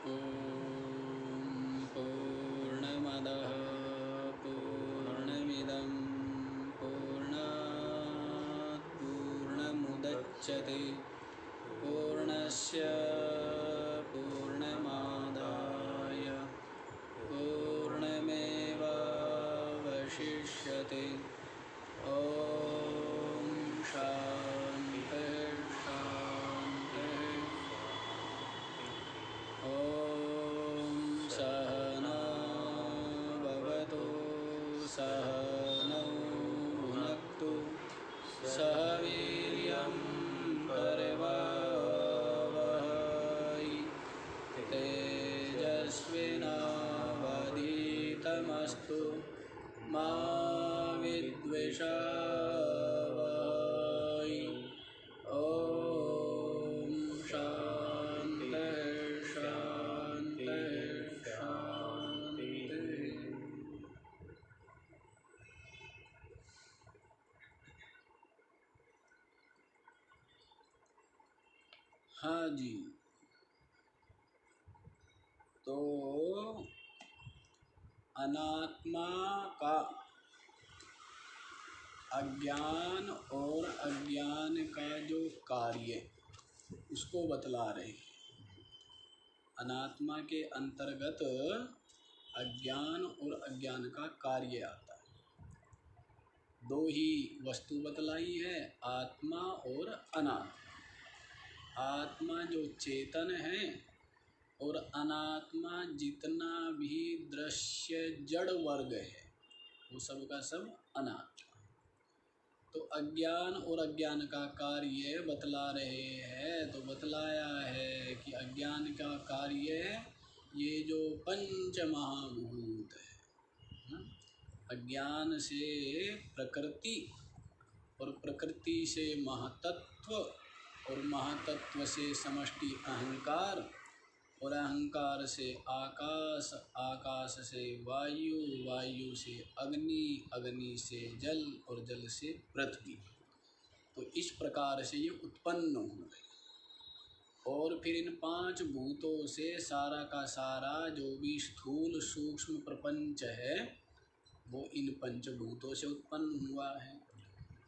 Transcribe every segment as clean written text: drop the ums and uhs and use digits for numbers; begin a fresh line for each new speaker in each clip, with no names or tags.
पूर्णमदः पूर्णमिदं पूर्णात् पूर्णमुदच्यते पूर्णस्य पूर्णमादाय पूर्णमेवावशिष्यते। ॐ शान्ति शान्ति। ॐ सहना भवतु सहनौ भुनक्तु सह वीर्यं करवावहै तेजस्विनावधीतमस्तु मा विद्विषावहै। ॐ शान्ति शान्ति शान्ति। हाँ जी, तो अनात्मा का अज्ञान और अज्ञान का जो कार्य उसको बतला रहे हैं। अनात्मा के अंतर्गत अज्ञान और अज्ञान का कार्य आता है। दो ही वस्तु बतलाई है, आत्मा और अनात्मा। आत्मा जो चेतन है और अनात्मा जितना भी दृश्य जड़ वर्ग है वो सब का सब अनात्मा। तो अज्ञान और अज्ञान का कार्य बतला रहे हैं। तो बतलाया है कि अज्ञान का कार्य ये जो पंच महाभूत है, अज्ञान से प्रकृति और प्रकृति से महातत्व और महातत्व से समष्टि अहंकार और अहंकार से आकाश, आकाश से वायु, वायु से अग्नि, अग्नि से जल और जल से पृथ्वी। तो इस प्रकार से ये उत्पन्न हुए और फिर इन पांच भूतों से सारा का सारा जो भी स्थूल सूक्ष्म प्रपंच है वो इन पंचभूतों से उत्पन्न हुआ है।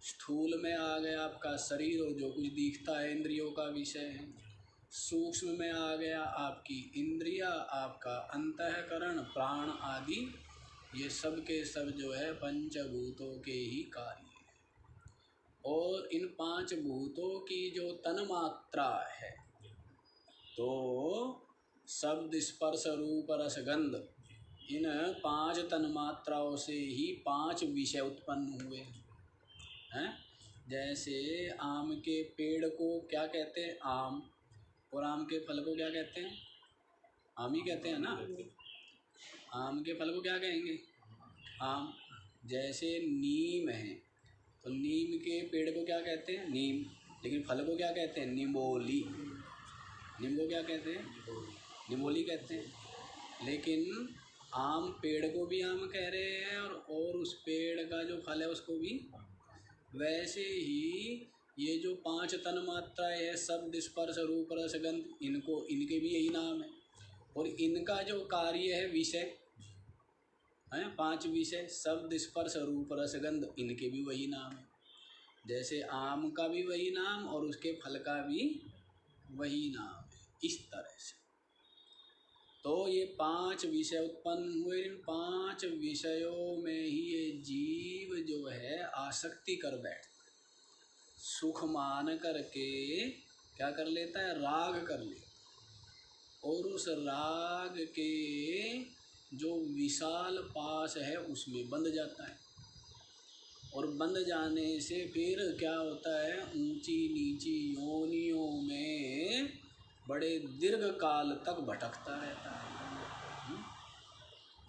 स्थूल में आ गया आपका शरीर और जो कुछ दिखता है इंद्रियों का विषय है। सूक्ष्म में आ गया आपकी इंद्रिया, आपका अंतःकरण, प्राण आदि, ये सब के सब जो है पंचभूतों के ही कार्य है। और इन पांच भूतों की जो तन्मात्रा है, तो शब्द स्पर्श रूप रस गंध, इन पांच तन्मात्राओं से ही पांच विषय उत्पन्न हुए हैं। जैसे आम के पेड़ को क्या कहते हैं? आम। और आम के फल को क्या कहते हैं? आम ही कहते हैं ना। आम के फल को क्या कहेंगे? आम। जैसे नीम है तो नीम के पेड़ को क्या कहते हैं? नीम। लेकिन फल को क्या कहते हैं? निमोली। नीम को क्या कहते हैं? निमोली कहते हैं। लेकिन आम पेड़ को भी आम कह रहे हैं और उस पेड़ का जो फल है उसको भी। वैसे ही ये जो पांच तन्मात्राएं है, शब्द स्पर्श रूप रस गंध, इनके भी यही नाम है। और इनका जो कार्य है विषय है, पांच विषय शब्द स्पर्श रूप रस गंध, इनके भी वही नाम है। जैसे आम का भी वही नाम और उसके फल का भी वही नाम है। इस तरह से तो ये पांच विषय उत्पन्न हुए। इन पांच विषयों में ही ये जीव जो है आसक्ति कर बैठता, सुख मान करके क्या कर लेता है? राग कर लेता। और उस राग के जो विशाल पास है उसमें बंध जाता है। और बंध जाने से फिर क्या होता है? ऊंची नीची योनियों में बड़े दीर्घ काल तक भटकता रहता है।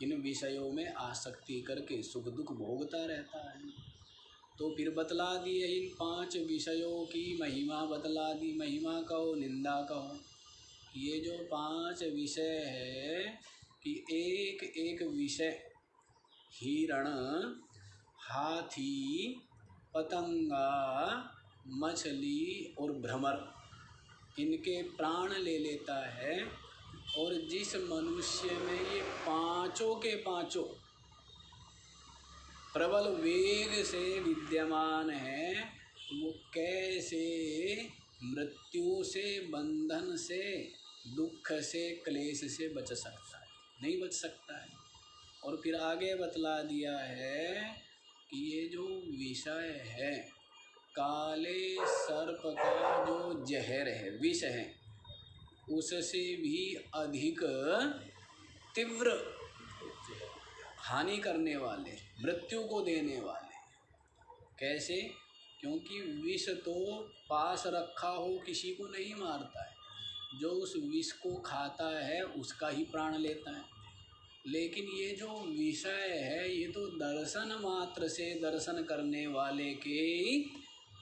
इन विषयों में आसक्ति करके सुख दुख भोगता रहता है। तो फिर बतला दिए इन पांच विषयों की महिमा बतला दी। महिमा कहो निंदा कहो। ये जो पांच विषय है कि एक एक विषय, हिरण, हाथी, पतंगा, मछली और भ्रमर, इनके प्राण ले लेता है और जिस मनुष्य में ये पांचों के पांचों प्रबल वेग से विद्यमान है, वो कैसे मृत्यु से, बंधन से, दुख से, क्लेश से बच सकता है? नहीं बच सकता है। और फिर आगे बतला दिया है कि ये जो विषय है, काले सर्प का जो जहर है, विष है, उससे भी अधिक तीव्र हानि करने वाले, मृत्यु को देने वाले। कैसे? क्योंकि विष तो पास रखा हो किसी को नहीं मारता है, जो उस विष को खाता है उसका ही प्राण लेता है। लेकिन ये जो विषय है, ये तो दर्शन मात्र से दर्शन करने वाले के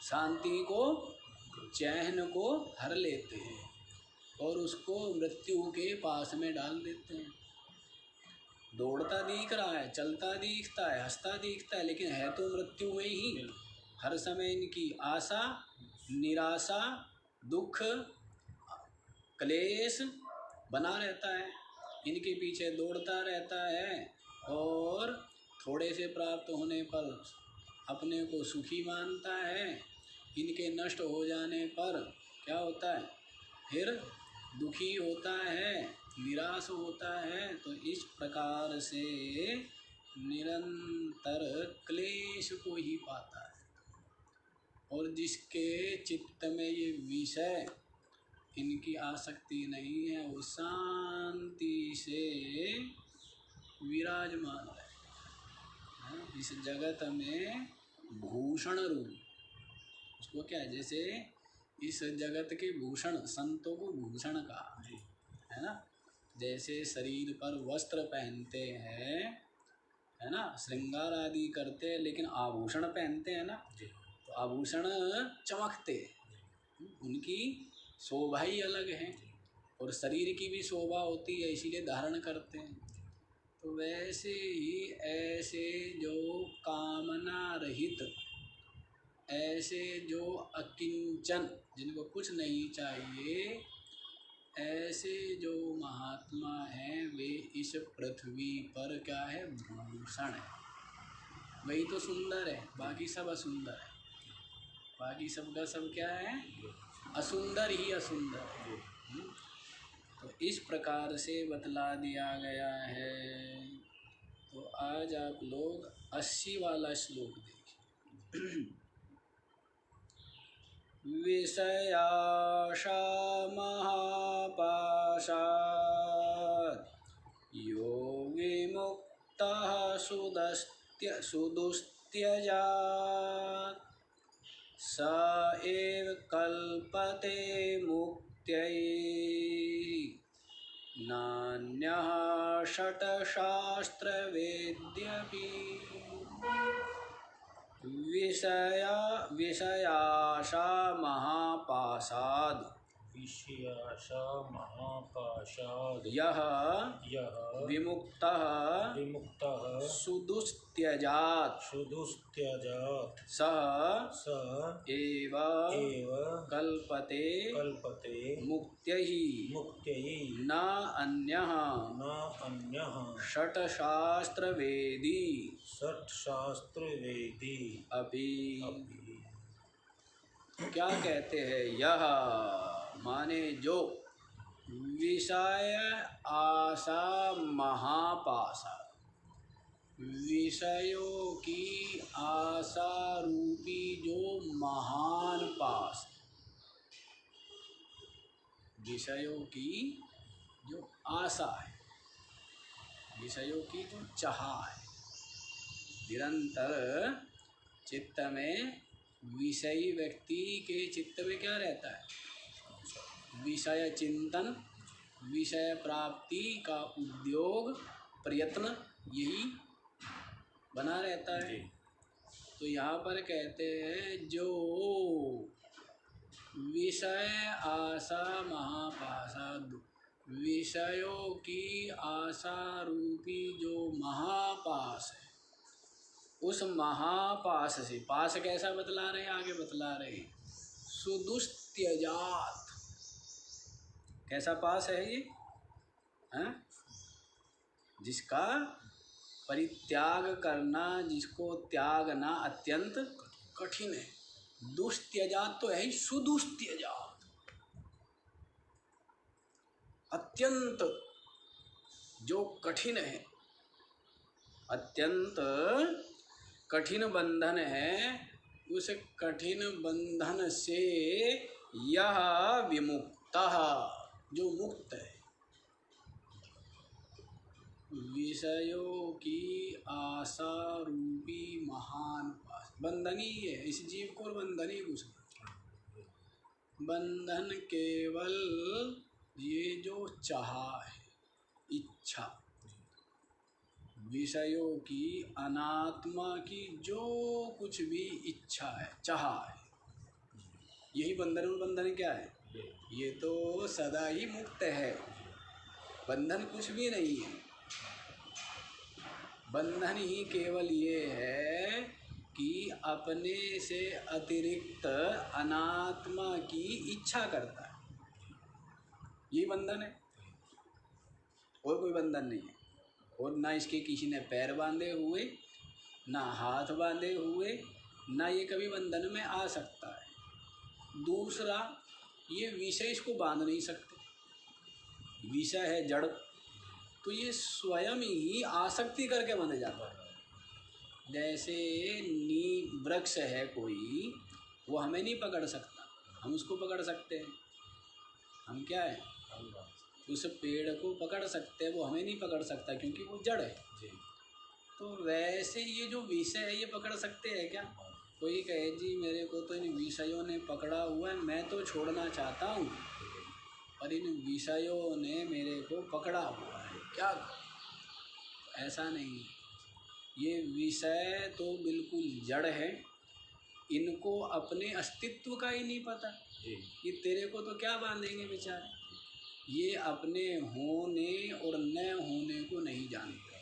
शांति को, चैन को हर लेते हैं और उसको मृत्यु के पास में डाल देते हैं। दौड़ता दिख रहा है, चलता दिखता है, हंसता दिखता है, लेकिन है तो मृत्यु में ही। हर समय इनकी आशा, निराशा, दुख, क्लेश बना रहता है, इनके पीछे दौड़ता रहता है और थोड़े से प्राप्त होने पर अपने को सुखी मानता है। इनके नष्ट हो जाने पर क्या होता है? फिर दुखी होता है, निराश होता है। तो इस प्रकार से निरंतर क्लेश को ही पाता है। और जिसके चित्त में ये विषय, इनकी आसक्ति नहीं है, वो शांति से विराजमान है इस जगत में भूषण रूप। उसको क्या है? जैसे इस जगत के भूषण, संतों को भूषण कहा है ना। जैसे शरीर पर वस्त्र पहनते हैं, है ना, श्रृंगार आदि करते हैं, लेकिन आभूषण पहनते हैं ना, तो आभूषण चमकते, उनकी शोभा ही अलग है। और शरीर की भी शोभा होती है, इसीलिए धारण करते हैं। तो वैसे ही ऐसे जो कामना रहित, ऐसे जो अकिंचन, जिनको कुछ नहीं चाहिए, ऐसे जो महात्मा हैं, वे इस पृथ्वी पर क्या है? भूषण है। वही तो सुंदर है, बाकी सब असुंदर है। बाकी सब का सब क्या है? असुंदर ही असुंदर है। तो इस प्रकार से बतला दिया गया है। तो आज आप लोग 80 वाला श्लोक देखिए। विषयाशा महापाशात् यो विमुक्तः सुदुस्त्यजात् स एव कल्पते मुक्त्यै नान्यः षट्शास्त्रवेद्यपि। विषयाशा महापाशाद्,
विषयाशा महापाशाद्
यः विमुक्तः
सुदुस्त्यजात्
सः एव कल्पते मुक्त्यै न अन्यः षट्शास्त्रवेदी अपि। क्या कहते हैं? यह माने जो विषय आशा महापाशा, विषयों की आशा रूपी जो महान पाश, विषयों की जो आशा है, विषयों की जो चाह है, निरंतर चित्त में, विषयी व्यक्ति के चित्त में क्या रहता है? विषय चिंतन, विषय प्राप्ति का उद्योग, प्रयत्न, यही बना रहता है। तो यहाँ पर कहते हैं जो विषय आशा महापाशाद्, विषयों की आशा रूपी जो महापाश है, उस महापाश से, पाश कैसा बतला रहे हैं? आगे बतला रहे हैं। सुदुस्त्यजात्, कैसा पाश है ये? हैं? जिसका परित्याग करना, जिसको त्यागना अत्यंत कठिन है। दुस्त्यजात तो है ही, सुदुस्त्यजात, अत्यंत जो कठिन है, अत्यंत कठिन बंधन है। उस कठिन बंधन से यह विमुक्तः, जो मुक्त है, विषयों की आशा रूपी महान बंधन ही है इस जीव को, और बंधन ही कुछ नहीं। बंधन केवल ये जो चाह है, इच्छा, विषयों की, अनात्मा की जो कुछ भी इच्छा है, चाह है, यही बंधन। और बंधन क्या है? ये तो सदा ही मुक्त है, बंधन कुछ भी नहीं है। बंधन ही केवल ये है कि अपने से अतिरिक्त अनात्मा की इच्छा करता है, यही बंधन है, और कोई बंधन नहीं है। और ना इसके किसी ने पैर बांधे हुए, ना हाथ बांधे हुए, ना ये कभी बंधन में आ सकता है। दूसरा, ये विषय इसको बांध नहीं सकते, विषय है जड़, तो ये स्वयं ही आसक्ति करके बंध जाता है। जैसे वृक्ष है कोई, वो हमें नहीं पकड़ सकता, हम उसको पकड़ सकते हैं। हम क्या है? उस पेड़ को पकड़ सकते हैं, वो हमें नहीं पकड़ सकता क्योंकि वो जड़ है। तो वैसे ये जो विषय है ये पकड़ सकते हैं क्या? कोई कहे जी मेरे को तो इन विषयों ने पकड़ा हुआ है, मैं तो छोड़ना चाहता हूँ, पर इन विषयों ने मेरे को पकड़ा हुआ है, क्या? ऐसा नहीं, ये विषय तो बिल्कुल जड़ है, इनको अपने अस्तित्व का ही नहीं पता। ये तेरे को तो क्या बांधेंगे बेचारे, ये अपने होने और न होने को नहीं जानते।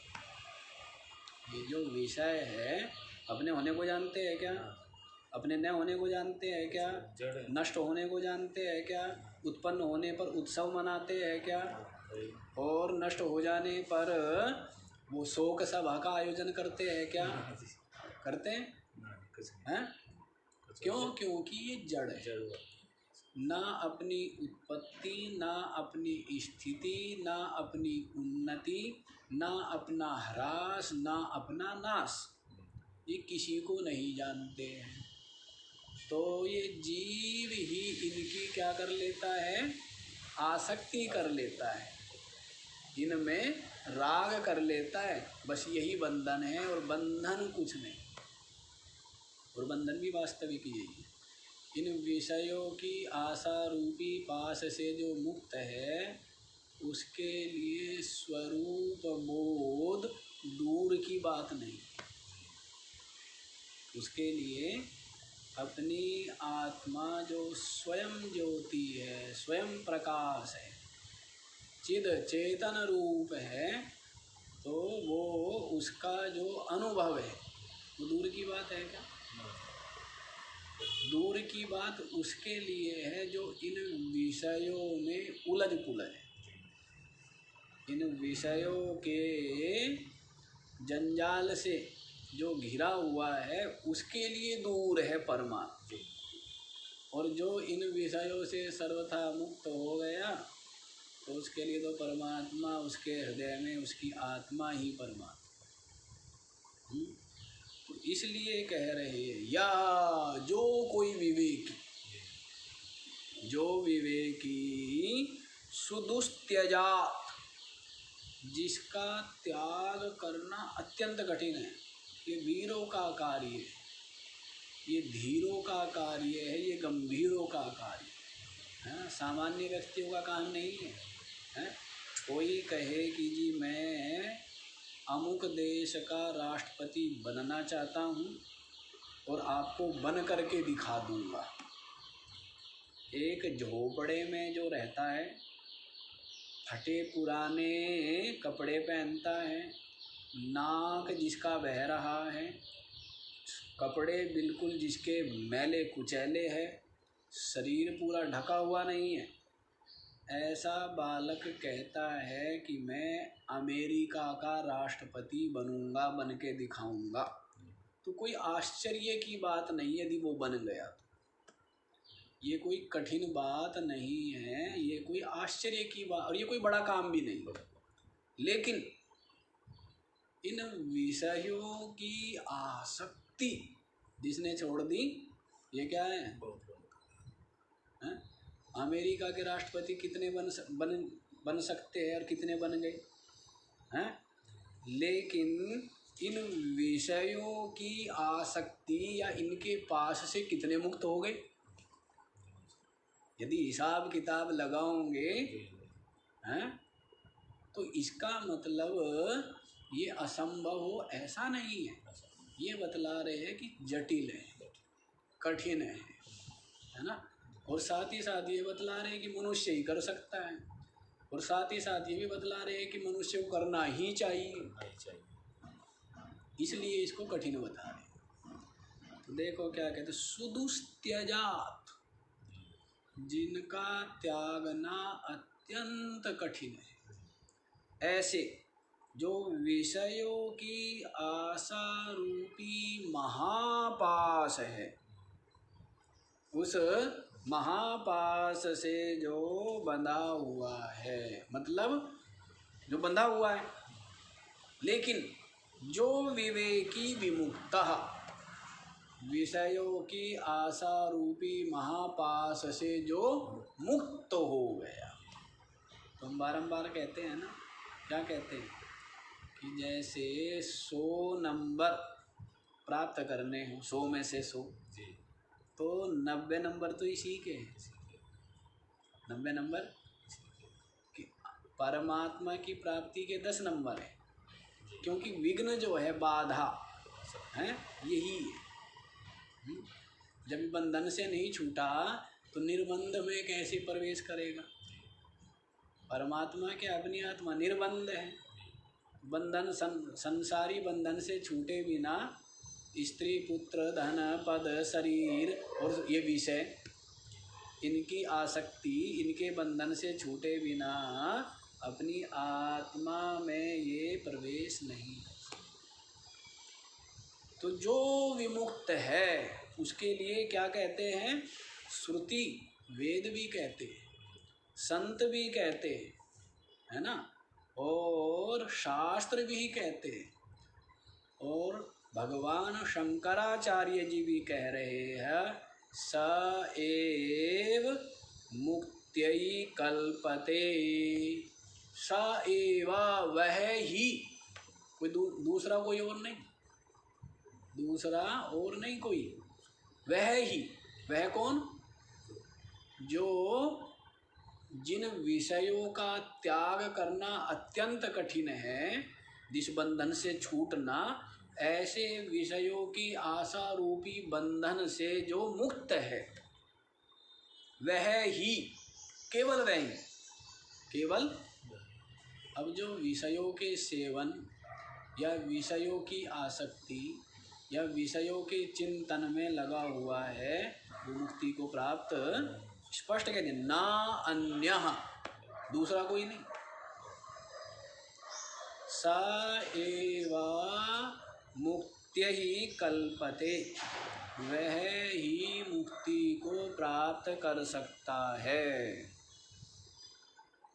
ये जो विषय है अपने होने को जानते हैं क्या? अपने न होने को जानते हैं क्या? नष्ट होने को जानते हैं क्या? उत्पन्न होने पर उत्सव मनाते हैं क्या? और नष्ट हो जाने पर वो शोक सभा का आयोजन करते हैं क्या? करते हैं? हैं? क्यों? क्योंकि ये जड़ है, ना अपनी उत्पत्ति, ना अपनी स्थिति, ना अपनी उन्नति, ना अपना ह्रास, ना अपना नाश, ये किसी को नहीं जानते हैं। तो ये जीव ही इनकी क्या कर लेता है? आसक्ति कर लेता है, इनमें राग कर लेता है, बस यही बंधन है, और बंधन कुछ नहीं। और बंधन भी वास्तविक यही है, इन विषयों की आशा रूपी पास से जो मुक्त है, उसके लिए स्वरूप बोध दूर की बात नहीं। उसके लिए अपनी आत्मा जो स्वयं ज्योति है, स्वयं प्रकाश है, चिद चेतन रूप है, तो वो उसका जो अनुभव है वो दूर की बात है क्या? दूर की बात उसके लिए है जो इन विषयों में उलझ पुलझ है, इन विषयों के जंजाल से जो घिरा हुआ है, उसके लिए दूर है परमात्मा। और जो इन विषयों से सर्वथा मुक्त हो गया, तो उसके लिए तो परमात्मा उसके हृदय में, उसकी आत्मा ही परमात्मा। तो इसलिए कह रहे हैं, या जो कोई विवेकी, जो विवेकी सुदुस्त्यजात, जिसका त्याग करना अत्यंत कठिन है, ये वीरों का कार्य है, ये धीरों का कार्य है, ये गंभीरों का कार्य है, सामान्य व्यक्तियों का काम नहीं है, है? कोई कहे कि जी मैं अमुक देश का राष्ट्रपति बनना चाहता हूँ और आपको बन करके दिखा दूँगा। एक झोपड़े में जो रहता है, फटे पुराने कपड़े पहनता है, नाक जिसका बह रहा है, कपड़े बिल्कुल जिसके मैले कुचैले है, शरीर पूरा ढका हुआ नहीं है, ऐसा बालक कहता है कि मैं अमेरिका का राष्ट्रपति बनूंगा, बन के दिखाऊंगा, तो कोई आश्चर्य की बात नहीं यदि वो बन गया। ये कोई कठिन बात नहीं है, ये कोई आश्चर्य की बात, और ये कोई बड़ा काम भी नहीं। लेकिन इन विषयों की आसक्ति जिसने छोड़ दी, ये क्या है? हैं? अमेरिका के राष्ट्रपति कितने बन सकते हैं और कितने बन गए हैं? लेकिन इन विषयों की आसक्ति या इनके पास से कितने मुक्त हो गए? यदि हिसाब किताब लगाओगे हैं, तो इसका मतलब ये असंभव हो ऐसा नहीं है। ये बतला रहे हैं कि जटिल है, कठिन है ना। और साथ ही साथ ये बतला रहे हैं कि मनुष्य ही कर सकता है, और साथ ही साथ ये भी बतला रहे हैं कि मनुष्य को करना ही चाहिए, इसलिए इसको कठिन बता रहे हैं। तो देखो क्या कहते, सुदुस्त्यजात, जिनका त्यागना अत्यंत कठिन है, ऐसे जो विषयों की आशा रूपी महापाश है, उस महापाश से जो बंधा हुआ है, मतलब जो बंधा हुआ है, लेकिन जो विवेकी विमुक्तः, विषयों की आशा रूपी महापाश से जो मुक्त हो गया। तो हम बारंबार कहते हैं ना, क्या कहते हैं कि जैसे 100 नंबर प्राप्त करने हो, 100 में से 100, तो 90 नंबर तो इसी के हैं। 90 नंबर परमात्मा की प्राप्ति के 10 नंबर है, क्योंकि विघ्न जो है, बाधा है, यही है। जब बंधन से नहीं छूटा तो निर्बंध में कैसे प्रवेश करेगा? परमात्मा के अपनी आत्मा निर्बंध है। बंधन संसारी बंधन से छूटे बिना स्त्री पुत्र धन पद शरीर और ये विषय, इनकी आसक्ति, इनके बंधन से छूटे बिना अपनी आत्मा में ये प्रवेश नहीं। तो जो विमुक्त है उसके लिए क्या कहते हैं? श्रुति, वेद भी कहते हैं, संत भी कहते हैं, है ना, और शास्त्र भी कहते हैं, और भगवान शंकराचार्य जी भी कह रहे हैं, स एव मुक्त्यै कल्पते, स एव, वह ही, कोई दूसरा कोई और नहीं, दूसरा और नहीं कोई, वह ही। वह कौन? जो जिन विषयों का त्याग करना अत्यंत कठिन है, जिस बंधन से छूटना, ऐसे विषयों की आशा रूपी बंधन से जो मुक्त है, वह ही, केवल वह ही, केवल। अब जो विषयों के सेवन या विषयों की आसक्ति या विषयों के चिंतन में लगा हुआ है, वो मुक्ति को प्राप्त, स्पष्ट कहते हैं, ना अन्यः, दूसरा कोई नहीं। स एव मुक्त्यै कल्पते, वह ही मुक्ति को प्राप्त कर सकता है।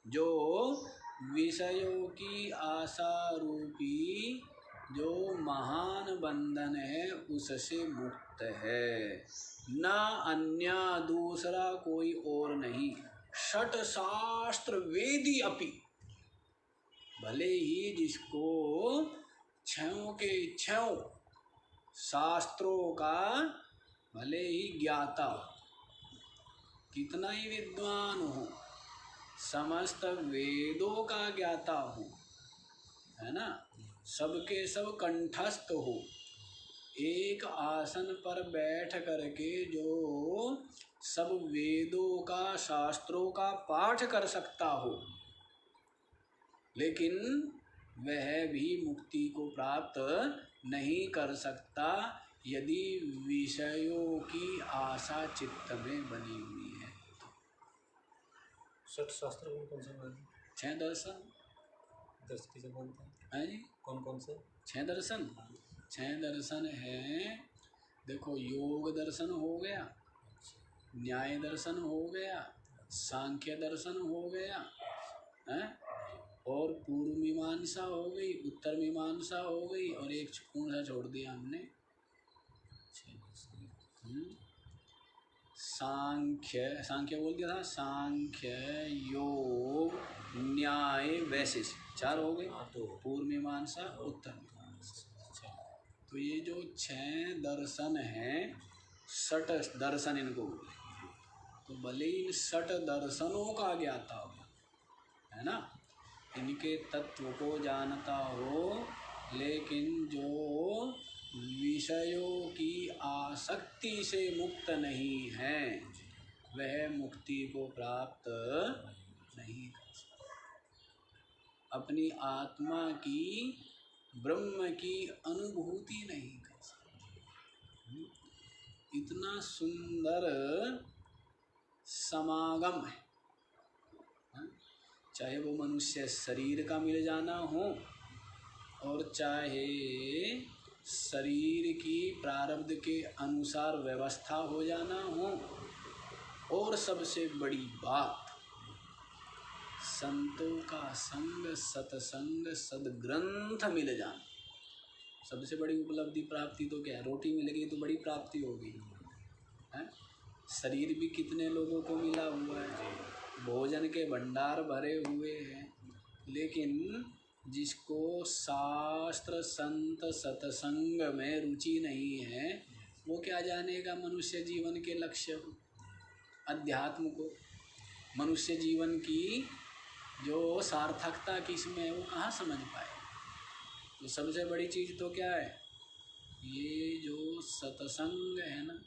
जो विषयों की आशा रूपी जो महान बंधन है उससे मुक्त है, न अन्य, दूसरा कोई और नहीं। षट शास्त्र वेदी अपि, भले ही जिसको छयों के छयों शास्त्रों का भले ही ज्ञाता, कितना ही विद्वान हो, समस्त वेदों का ज्ञाता हो, है ना, सबके सब कंठस्थ हो, एक आसन पर बैठ करके जो सब वेदों का, शास्त्रों का पाठ कर सकता हो, लेकिन वह भी मुक्ति को प्राप्त नहीं कर सकता यदि विषयों की आशा चित्त में बनी हुई है।
षट शास्त्र कौन कौन से माने?
6 दर्शन
10 किसे मानते हैं?
है जी।
कौन कौन से?
6 दर्शन, 6 दर्शन है। देखो, योग दर्शन हो गया, न्याय दर्शन हो गया, सांख्य दर्शन हो गया, है, और पूर्व मीमांसा हो गई, उत्तर मीमांसा हो गई, और एक कौन सा छोड़ दिया हमने? सांख्य बोल दिया था। सांख्य, योग, न्याय, वैशेषिक 4 हो गए। पूर्व मीमांसा, उत्तर मीमांसा। तो ये जो 6 दर्शन हैं, षट दर्शन इनको बोले। तो भले इन षट दर्शनों का ज्ञाता हो, है ना, इनके तत्व को जानता हो, लेकिन जो विषयों की आसक्ति से मुक्त नहीं है, वह मुक्ति को प्राप्त नहीं कर सकता। अपनी आत्मा की, ब्रह्म की अनुभूति नहीं कर सकता। इतना सुंदर समागम है, चाहे वो मनुष्य शरीर का मिल जाना हो, और चाहे शरीर की प्रारब्ध के अनुसार व्यवस्था हो जाना हो, और सबसे बड़ी बात संतों का संग, सत्संग, सद्ग्रंथ मिल जाना। सबसे बड़ी उपलब्धि प्राप्ति तो क्या है? रोटी मिल गई तो बड़ी प्राप्ति हो गई है। शरीर भी कितने लोगों को मिला हुआ है, भोजन के भंडार भरे हुए हैं, लेकिन जिसको शास्त्र संत सत्संग में रुचि नहीं है, वो क्या जानेगा मनुष्य जीवन के लक्ष्य को, अध्यात्म को, मनुष्य जीवन की जो सार्थकता किसमें है, वो कहाँ समझ पाए। तो सबसे बड़ी चीज़ तो क्या है? ये जो सत्संग है ना,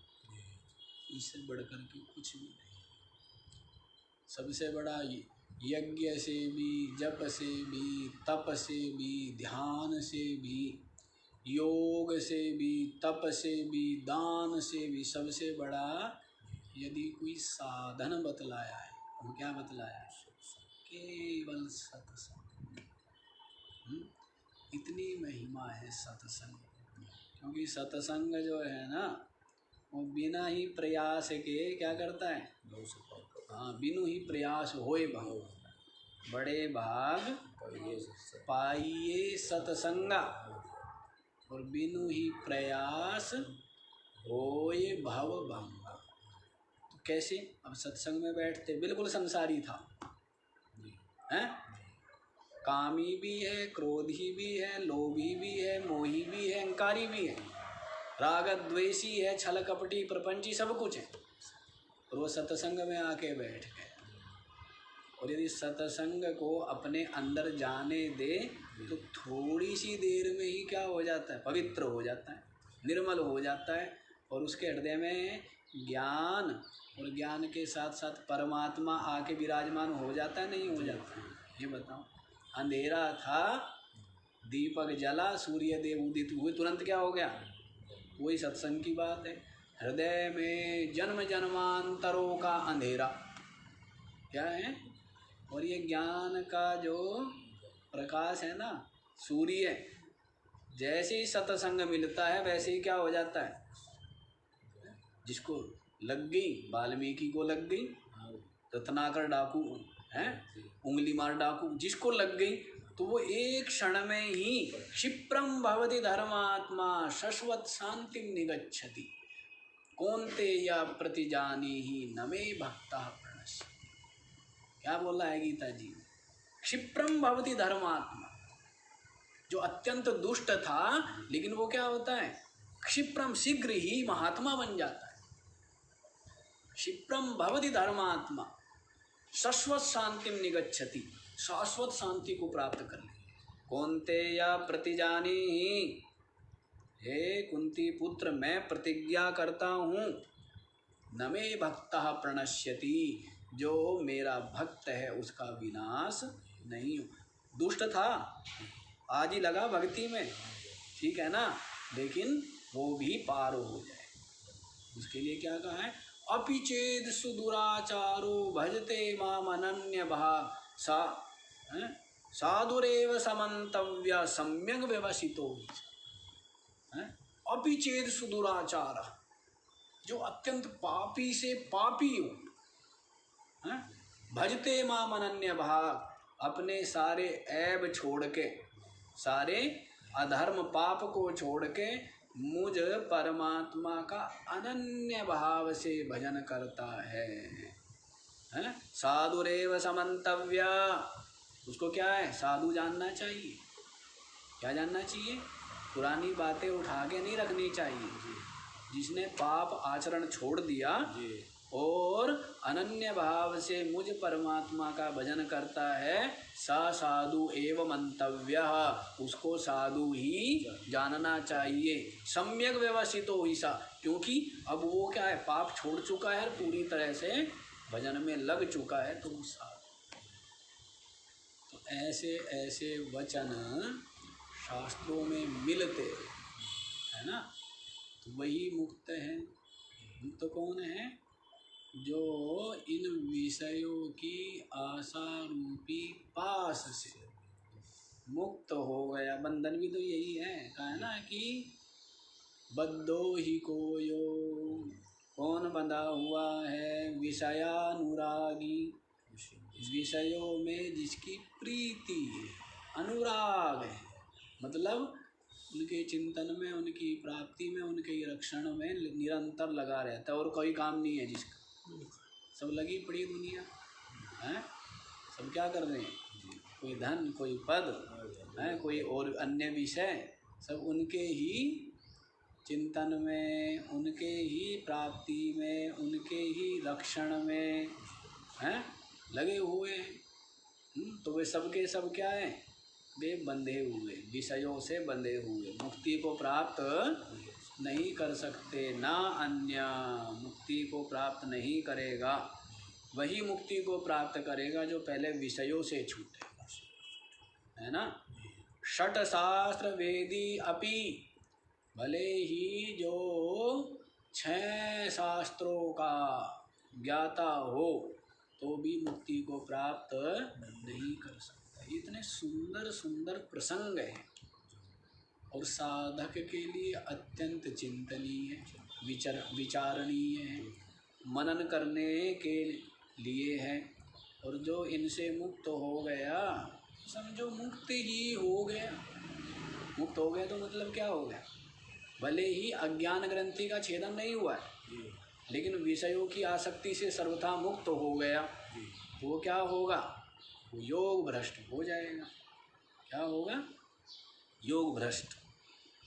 इससे बढ़कर के कुछ भी नहीं। सबसे बड़ा यज्ञ से भी, जप से भी, तप से भी, ध्यान से भी, योग से भी, तप से भी, दान से भी, सबसे बड़ा यदि कोई साधन बतलाया है, वो क्या बतलाया है? केवल सत्संग। इतनी महिमा है सत्संग, क्योंकि सत्संग जो है ना, वो बिना ही प्रयास के क्या करता है? हाँ, बिनु ही प्रयास होए भाव, बड़े भाग पाइए सत्संगा, और बिनु ही प्रयास होए भव भंगा। तो कैसे? अब सत्संग में बैठते बिल्कुल संसारी था, हैं? कामी भी है, क्रोधी भी है, लोभी भी है, मोही भी है, अहंकारी भी है, राग द्वेषी है, छल कपटी प्रपंची, सब कुछ है, और वो सत्संग में आके बैठ गए। और यदि सत्संग को अपने अंदर जाने दे, तो थोड़ी सी देर में ही क्या हो जाता है? पवित्र हो जाता है, निर्मल हो जाता है, और उसके हृदय में ज्ञान, और ज्ञान के साथ साथ परमात्मा आके विराजमान हो जाता है, नहीं हो जाता है? ये बताओ। अंधेरा था, दीपक जला, सूर्य देव उदित हुए, तुरंत क्या हो गया? वही सत्संग की बात है। हृदय में जन्म जन्मांतरों का अंधेरा क्या है? और ये ज्ञान का जो प्रकाश है ना, सूर्य, जैसे ही सत्संग मिलता है वैसे ही क्या हो जाता है? जिसको लग गई, वाल्मीकि को लग गई, रत्नाकर डाकू है, उंगली मार डाकू, जिसको लग गई, तो वो एक क्षण में ही क्षिप्रम भवति धर्मात्मा शश्वत शांति निगच्छति कौन्ते या प्रतिजानी ही नमे भक्ता प्रणश्य। क्या बोला है गीता जी? क्षिप्रम भवति धर्मात्मा, जो अत्यंत दुष्ट था, लेकिन वो क्या होता है? क्षिप्रम, शीघ्र ही महात्मा बन जाता है। क्षिप्रम भवति धर्मात्मा शाश्वत शांति निगच्छति, शाश्वत शांति को प्राप्त कर ले। कौन्ते या प्रतिजानी ही, हे कुंती पुत्र, मैं प्रतिज्ञा करता हूँ, न मे भक्तः प्रणश्यति, जो मेरा भक्त है उसका विनाश नहीं हो। दुष्ट था, आज ही लगा भक्ति में, ठीक है ना, लेकिन वो भी पार हो जाए। उसके लिए क्या कहा है? अपि चेद सुदुराचारो भजते माम अनन्य भाव सा साधुरेव समन्तव्य सम्यक व्यवसितो। अपि चेद सुदुराचार, जो अत्यंत पापी से पापी हो, भजते माम अनन्य भाव, अपने सारे ऐब छोड़ के, सारे अधर्म पाप को छोड़ के मुझ परमात्मा का अनन्य भाव से भजन करता है, साधुरेव समन्तव्य। उसको क्या है, साधु जानना चाहिए। क्या जानना चाहिए? पुरानी बातें उठा के नहीं रखनी चाहिए। जिसने पाप आचरण छोड़ दिया और अनन्य भाव से मुझ परमात्मा का भजन करता है, सा साधु एव मंतव्य, उसको साधु ही जानना चाहिए। सम्यक व्यवसितो ही सा, क्योंकि अब वो क्या है, पाप छोड़ चुका है, पूरी तरह से भजन में लग चुका है, तो साधु। तो ऐसे ऐसे वचन शास्त्रों में मिलते है ना, तो वही मुक्त है। मुक्त कौन है? जो इन विषयों की आशा रूपी पास से मुक्त हो गया। बंधन भी तो यही है, कहा है ना कि बद्धो ही कोयो, कौन बंधा हुआ है? विषयानुरागी, विषयों में जिसकी प्रीति है, अनुराग है, मतलब उनके चिंतन में, उनकी प्राप्ति में, उनके रक्षण में निरंतर लगा रहता है, और कोई काम नहीं है जिसका। सब लगी पड़ी दुनिया है, सब क्या कर रहे हैं? कोई धन, कोई पद है, कोई और अन्य विषय, सब उनके ही चिंतन में, उनके ही प्राप्ति में, उनके ही रक्षण में हैं लगे हुए हैं। तो वे सबके सब क्या है? वे बंधे हुए, विषयों से बंधे हुए, मुक्ति को प्राप्त नहीं कर सकते। ना अन्य मुक्ति को प्राप्त नहीं करेगा, वही मुक्ति को प्राप्त करेगा जो पहले विषयों से छूटेगा, है ना। षट शास्त्र वेदी अपि, भले ही जो 6 शास्त्रों का ज्ञाता हो तो भी मुक्ति को प्राप्त नहीं कर सकता। इतने सुंदर सुंदर प्रसंग है और साधक के लिए अत्यंत चिंतनीय, विचारणीय है, मनन करने के लिए है। और जो इनसे मुक्त हो गया, समझो मुक्त ही हो गया। मुक्त हो गया तो मतलब क्या हो गया? भले ही अज्ञान ग्रंथि का छेदन नहीं हुआ है, लेकिन विषयों की आसक्ति से सर्वथा मुक्त हो गया। तो वो क्या होगा? वो योग भ्रष्ट हो जाएगा। क्या होगा? योग भ्रष्ट।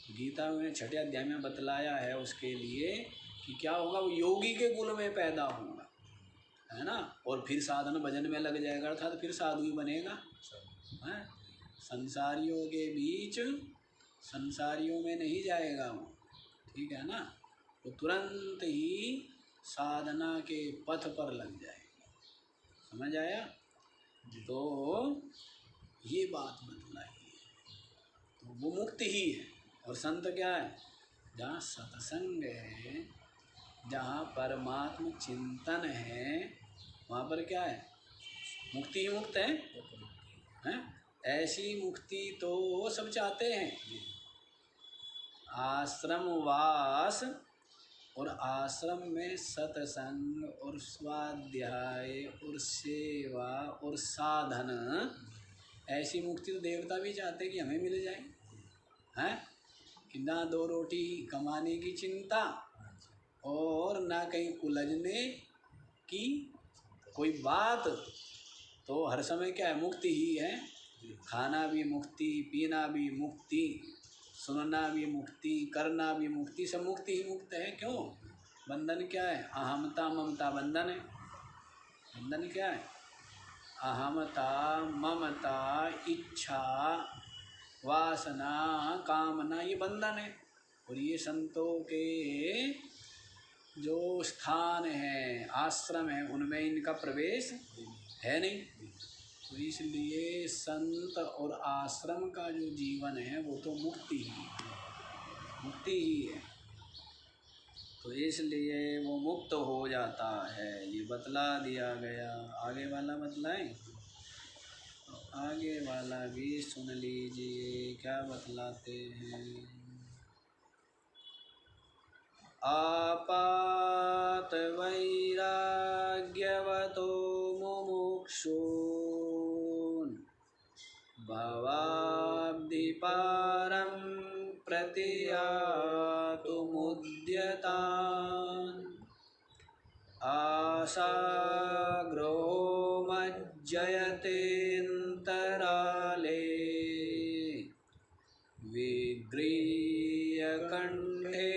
गीता में 6 अध्याय में बतलाया है उसके लिए कि क्या होगा, वो योगी के कुल में पैदा होगा, है ना। और फिर साधन भजन में लग जाएगा, अर्थात फिर साधु ही बनेगा। है संसारियों के बीच, संसारियों में नहीं जाएगा वो, ठीक है ना। तो तुरंत ही साधना के पथ पर लग जाएगा। समझ आया? तो ये बात बतलाई है, तो वो मुक्त ही है। और संत क्या है? जहाँ सत्संग है, जहाँ परमात्म चिंतन है, वहाँ पर क्या है? मुक्ति ही मुक्त है, हैं? ऐसी मुक्ति तो सब चाहते हैं। आश्रम वास और आश्रम में सत्संग और स्वाध्याय और सेवा और साधन, ऐसी मुक्ति तो देवता भी चाहते कि हमें मिल जाए, हैं? कि ना 2 रोटी कमाने की चिंता और ना कहीं उलझने की कोई बात, तो हर समय क्या है? मुक्ति ही है। खाना भी मुक्ति, पीना भी मुक्ति, सुनना भी मुक्ति, करना भी मुक्ति, सब मुक्ति ही मुक्त है। क्यों? बंधन क्या है? अहमता ममता बंधन है। बंधन क्या है? अहमता, ममता, इच्छा, वासना, कामना, ये बंधन है। और ये संतों के जो स्थान है, आश्रम है, उनमें इनका प्रवेश है नहीं। तो इसलिए संत और आश्रम का जो जीवन है वो तो मुक्ति ही है, मुक्ति ही है। तो इसलिए वो मुक्त हो जाता है, ये बतला दिया गया। आगे वाला बतलाएं, तो आगे वाला भी सुन लीजिए क्या बतलाते हैं। आपात वैराग्यवतो मुमुक्षून् भवाब्धिपारं प्रतियातुमुद्यतान् आशाग्रो मज्जयतेऽन्तराले विगृह्य कंठे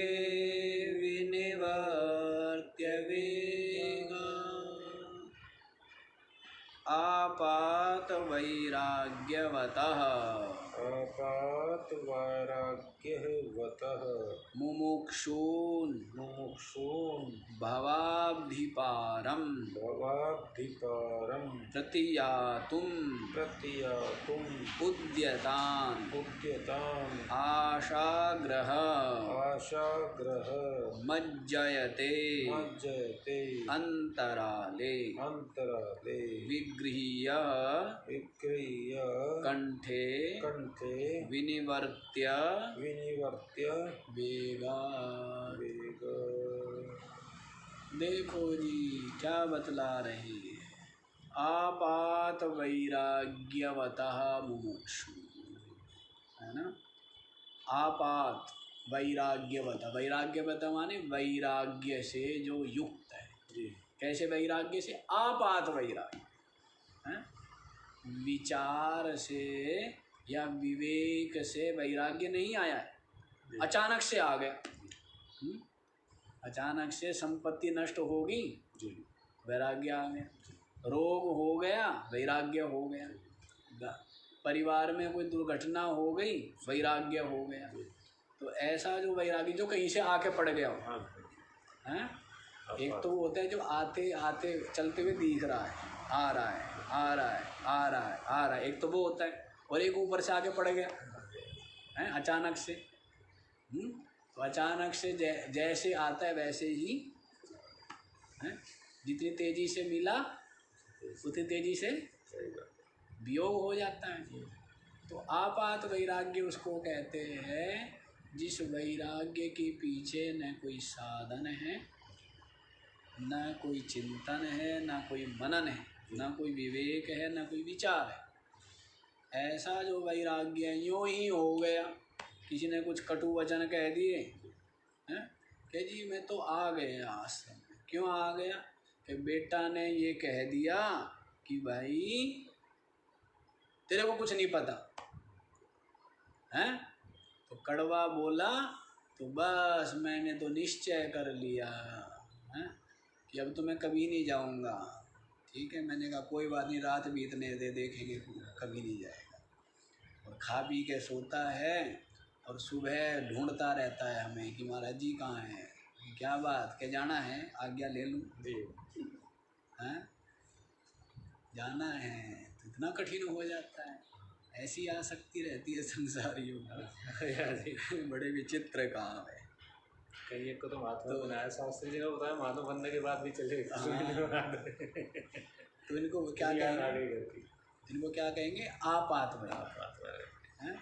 विनिवर्त्य वेगा। आपात वैराग्यवतः
आपात वैराग्यवतः
मुमुक्षून्
मुमुक्षून्
भवाब्धिपारं
भवाब्धिपारं
प्रतियातुं उद्यतान्
उद्यतान्
आशाग्रह
आशाग्रह
मज्जयते अंतराले विगृह्य कंठे विनिवर्त्य वेगा। देखो जी क्या बतला रहे हैं। आपात वैराग्यवतः मुमुक्षु, है ना। आपात वैराग्यवत, वैराग्यवत माने वैराग्य से जो युक्त है। कैसे वैराग्य से? आपात वैराग्य है, विचार से या विवेक से वैराग्य नहीं आया है, अचानक से आ गया। अचानक से संपत्ति नष्ट होगी, वैराग्य आ गया। रोग हो गया, वैराग्य हो गया। परिवार में कोई दुर्घटना हो गई, वैराग्य हो गया। तो ऐसा जो वैराग्य जो कहीं से आके पड़ गया हो, हैं? एक तो वो होता है जो आते आते चलते हुए दिख रहा है, आ रहा है, आ रहा है, आ रहा है, आ रहा है, एक तो वो होता है। और एक ऊपर से आके पड़ गया है अचानक से। तो अचानक से जैसे आता है वैसे ही है, जितनी तेजी से मिला उतनी तेजी से वियोग हो जाता है। तो आपात वैराग्य उसको कहते हैं जिस वैराग्य के पीछे न कोई साधन है, न कोई चिंतन है, न कोई मनन है, न कोई विवेक है, न कोई विचार है। ऐसा जो वैराग्य यूँ ही हो गया। किसी ने कुछ कटु वचन कह दिए हैं कि जी मैं तो आ गया आश्रम में। क्यों आ गया? कि बेटा ने ये कह दिया कि भाई तेरे को कुछ नहीं पता है। तो कड़वा बोला तो बस मैंने तो निश्चय कर लिया है कि अब तो मैं कभी नहीं जाऊंगा। ठीक है, मैंने कहा कोई बात नहीं, रात बीतने दे, देखेंगे कभी नहीं जाएगा। और खा पी के सोता है और सुबह ढूंढता रहता है हमें कि महाराज जी कहाँ हैं, क्या बात, क्या जाना है, आज्ञा ले लूँ, हैं जाना है। तो इतना कठिन हो जाता है। ऐसी आसक्ति रहती है संसारियों में। बड़े विचित्र काम है।
कहीं एक को तो महात्मा बनाया, शास्त्री जी ने बताया महात्मा बनने के बाद भी चले।
तो इनको क्या कहेंगे? इनको क्या कहेंगे? आपात वैराग्य है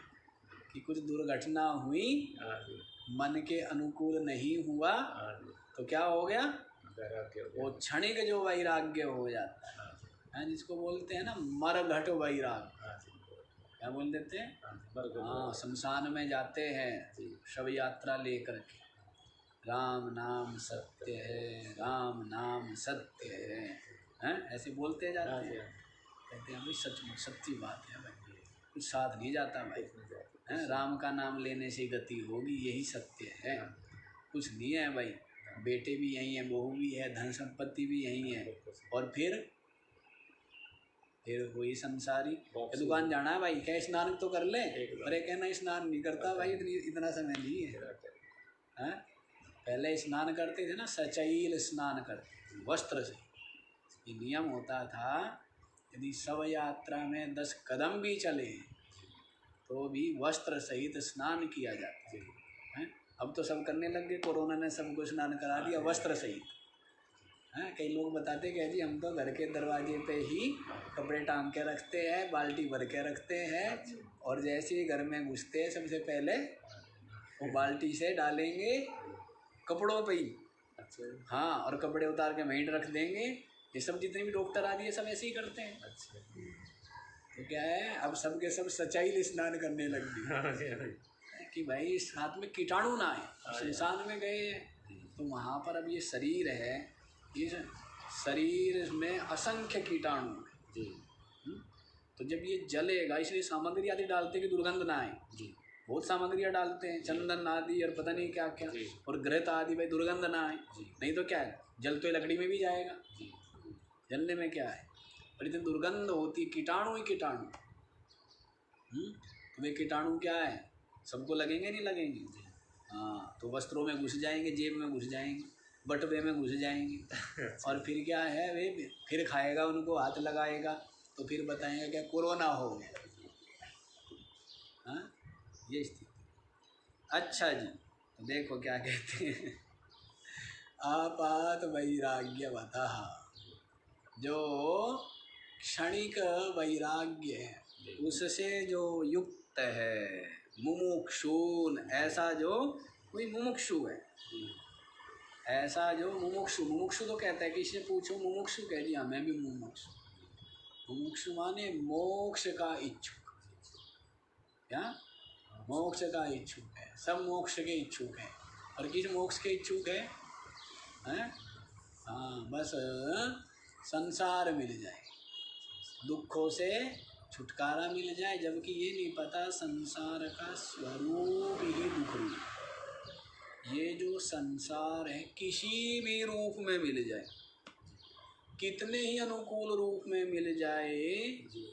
कि कुछ दुर्घटना हुई, मन के अनुकूल नहीं हुआ, तो क्या हो गया? वो क्षणिक जो वैराग्य हो जाता है, जिसको बोलते हैं ना मरघट वैराग्य। क्या बोल देते हैं? हाँ, शमशान में जाते हैं शव यात्रा लेकर के, राम नाम सत्य है, राम नाम सत्य है, हैं ऐसे बोलते जाते हैं। कहते हैं भाई सचमुच सच्ची बात है भाई, कुछ साथ नहीं जाता भाई, हैं राम का नाम लेने से गति होगी, यही सत्य है। कुछ नहीं है भाई, बेटे भी यही है, बहू भी है, धन संपत्ति भी यही है। और फिर वही संसारी। दुकान जाना है भाई, क्या स्नान तो कर ले? अरे कहना स्नान नहीं करता भाई, इतना समय नहीं है। पहले स्नान करते थे ना, सचैल स्नान करते थे वस्त्र से। ये नियम होता था यदि शव यात्रा में 10 कदम भी चले तो भी वस्त्र सहित स्नान किया जाता है। अब तो सब करने लग गए, कोरोना ने सबको स्नान करा दिया वस्त्र सहित। हाँ, कई लोग बताते कि जी हम तो घर के दरवाजे पे ही कपड़े टांग के रखते हैं, बाल्टी भर के रखते हैं, और जैसे ही घर में घुसते हैं सबसे पहले वो बाल्टी से डालेंगे कपड़ों पे ही।
अच्छा।
हाँ, और कपड़े उतार के वहीं रख देंगे। ये सब जितने भी डॉक्टर आदि है सब ऐसे ही करते हैं।
अच्छा।
तो क्या है, अब सबके सब सच्चाई स्नान करने लग गए कि भाई इस हाथ में कीटाणु ना आए। शमशान में गए तो वहाँ पर अब ये शरीर है, इस शरीर में असंख्य कीटाणु है
जी।
तो जब ये जलेगा, इसलिए सामग्री आदि डालते हैं कि दुर्गंध ना आए
जी।
बहुत सामग्रियाँ डालते हैं, चंदन आदि और पता नहीं क्या क्या, और घृत आदि, भाई दुर्गंध ना आए। नहीं तो क्या है, जल तो लकड़ी में भी जाएगा, जलने में क्या है, और इतनी दुर्गंध होती, कीटाणु ही कीटाणु। तो वे कीटाणु क्या है, सबको लगेंगे नहीं लगेंगे? हाँ, तो वस्त्रों में घुस जाएंगे, जेब में घुस जाएंगे, बटुए में घुस जाएंगे, और फिर क्या है, वे फिर खाएगा, उनको हाथ लगाएगा तो फिर बताएंगे क्या कोरोना हो गया। हाँ, ये स्थिति। अच्छा जी, तो देखो क्या कहते हैं, आपात वैराग्य बता, जो क्षणिक वैराग्य है उससे जो युक्त है, मुमुक्षुन, ऐसा जो कोई मुमुक्षु है, ऐसा जो मुमुक्षु, मुमुक्षु तो कहता है, किसी से पूछो मुमुक्षु कह दिया, मैं भी मुमुक्षु। मुमुक्षु माने मोक्ष का इच्छुक, क्या मोक्ष का इच्छुक है, सब मोक्ष के इच्छुक हैं। और किस मोक्ष के इच्छुक है? हाँ, बस संसार मिल जाए, दुखों से छुटकारा मिल जाए, जबकि ये नहीं पता संसार का स्वरूप ही दुख रूप। ये जो संसार है किसी भी रूप में मिल जाए, कितने ही अनुकूल रूप में मिल जाए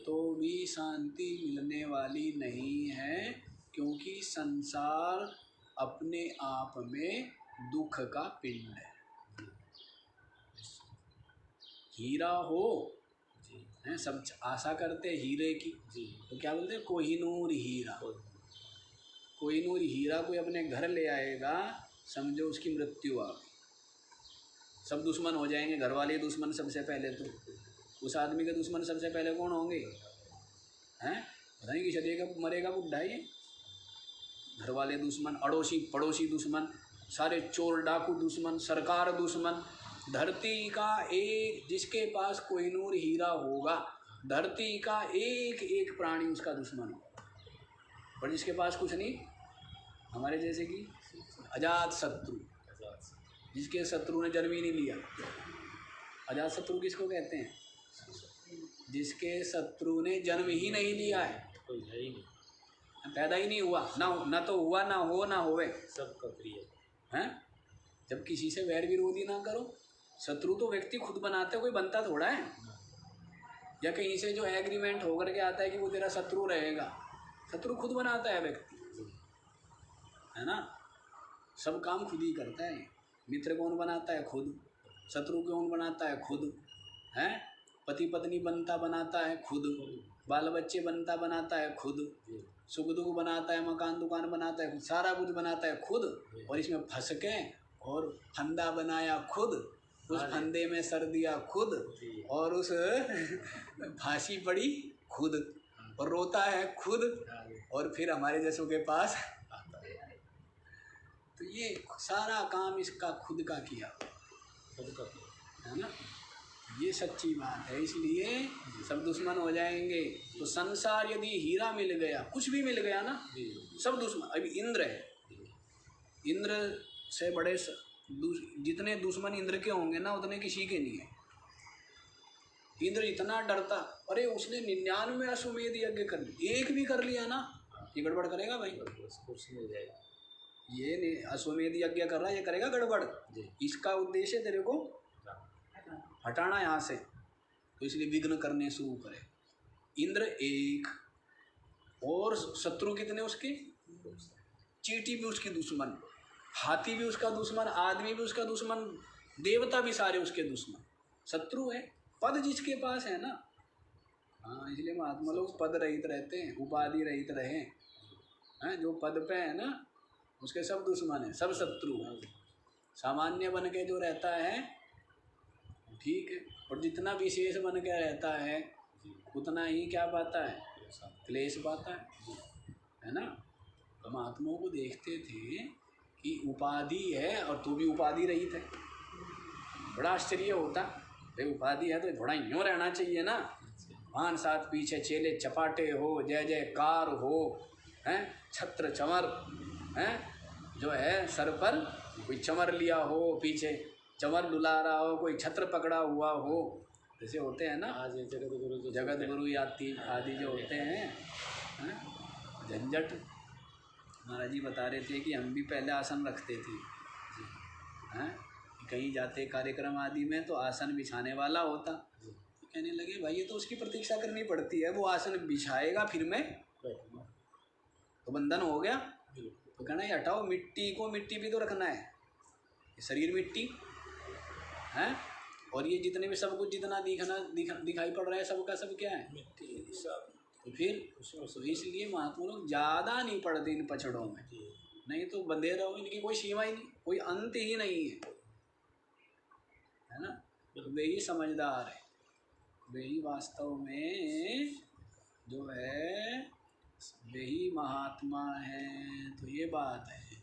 तो भी शांति मिलने वाली नहीं है, क्योंकि संसार अपने आप में दुख का पिंड है। हीरा हो, हैं सब आशा करते हीरे की, तो क्या बोलते हैं, कोहिनूर हीरा। कोहिनूर हीरा कोई अपने घर ले आएगा, समझो उसकी मृत्यु आ गई, सब दुश्मन हो जाएंगे, घर वाले दुश्मन सबसे पहले। तो उस आदमी के दुश्मन सबसे पहले कौन होंगे? हैं, पता नहीं किस देगा मरेगा बुढ़ा ये। घर वाले दुश्मन, अड़ोसी पड़ोसी दुश्मन, सारे चोर डाकू दुश्मन, सरकार दुश्मन। धरती का एक, जिसके पास कोहिनूर हीरा होगा, धरती का एक एक प्राणी उसका दुश्मन होगा। पर जिसके पास कुछ नहीं, हमारे जैसे कि अजात शत्रु, जिसके शत्रु ने जन्म ही नहीं लिया। अजात शत्रु किसको कहते हैं? जिसके शत्रु ने जन्म ही नहीं लिया है,
कोई है ही नहीं,
पैदा ही नहीं हुआ, ना तो हुआ, ना हो, ना होवे,
सबका प्रिय
हैं। जब किसी से वैर विरोधी ना करो, शत्रु तो व्यक्ति खुद बनाते, कोई बनता थोड़ा है, या कहीं से जो एग्रीमेंट होकर के आता है कि वो तेरा शत्रु रहेगा, शत्रु खुद बनाता है व्यक्ति, है ना। सब काम खुद ही करता है। मित्र कौन बनाता है? खुद। शत्रु कौन बनाता है? खुद, हैं। पति पत्नी बनता बनाता है खुद, बाल बच्चे बनता बनाता है खुद, सुख दुख बनाता है, मकान दुकान बनाता है, सारा कुछ बनाता है खुद। और इसमें फंस के और फंदा बनाया खुद, उस फंदे में सर दिया खुद, और उस फांसी पड़ी खुद, और रोता है खुद, और फिर हमारे जैसों के पास। तो ये सारा काम इसका खुद का किया, है ना। ये सच्ची बात है, इसलिए सब दुश्मन हो जाएंगे। तो संसार यदि हीरा मिल गया, कुछ भी मिल गया ना, सब दुश्मन। अभी इंद्र है, इंद्र से बड़े जितने दुश्मन इंद्र के होंगे ना, उतने किसी के नहीं है। इंद्र इतना डरता, अरे उसने 99 अश्वमेध यज्ञ कर लिया, एक भी कर लिया ना, ये गड़बड़ करेगा भाई,
कुछ मिल जाएगा।
ये नहीं अश्वमेध यज्ञ कर रहा है, ये करेगा गड़बड़। इसका उद्देश्य तेरे को हटाना यहाँ से, तो इसलिए विघ्न करने शुरू करे। इंद्र एक, और शत्रु कितने उसके? चींटी भी उसकी दुश्मन, हाथी भी उसका दुश्मन, आदमी भी उसका दुश्मन, देवता भी सारे उसके दुश्मन, शत्रु है। पद जिसके पास है ना, हाँ, इसलिए महात्मा लोग पद रहित रहते हैं, उपाधि रहित रहे हैं। जो पद पे है ना, उसके सब दुश्मन हैं, सब शत्रु हैं। सामान्य बन के जो रहता है ठीक है, और जितना विशेष बन के रहता है उतना ही क्या पाता है, क्लेश पाता है ना। तो महात्माओं को देखते थे कि उपाधि है और तू भी उपाधि रहित है, बड़ा आश्चर्य होता। भाई उपाधि है तो थोड़ा यूँ रहना चाहिए ना, पान साथ पीछे चेले चपाटे हो, जय जयकार हो, हैं छत्र चमर, हैं जो है सर पर कोई चमर लिया हो, पीछे चमर डुला रहा हो, कोई छत्र पकड़ा हुआ हो, जैसे होते हैं ना
आज
जगत गुरु आदि जो होते हैं, झंझट। महाराज जी बता रहे थे कि हम भी पहले आसन रखते थे, हैं कहीं जाते कार्यक्रम आदि में तो आसन बिछाने वाला होता, तो कहने लगे भाई ये तो उसकी प्रतीक्षा करनी पड़ती है, वो आसन बिछाएगा फिर मैं तो बंधन हो गया। तो कहना ये हटाओ, मिट्टी भी तो रखना है, ये शरीर मिट्टी है, और ये जितने भी सब कुछ जितना दिखाई पड़ रहा है सबका सब क्या है, मिट्टी सब। तो फिर तो इसलिए महात्मा लोग ज़्यादा नहीं पड़ते इन पछड़ों में, नहीं तो बंधे रहो, इनकी कोई सीमा ही नहीं, कोई अंत ही नहीं है ना। तो वे ही समझदार है, वे ही वास्तव में जो है वे ही महात्मा हैं। तो ये बात है।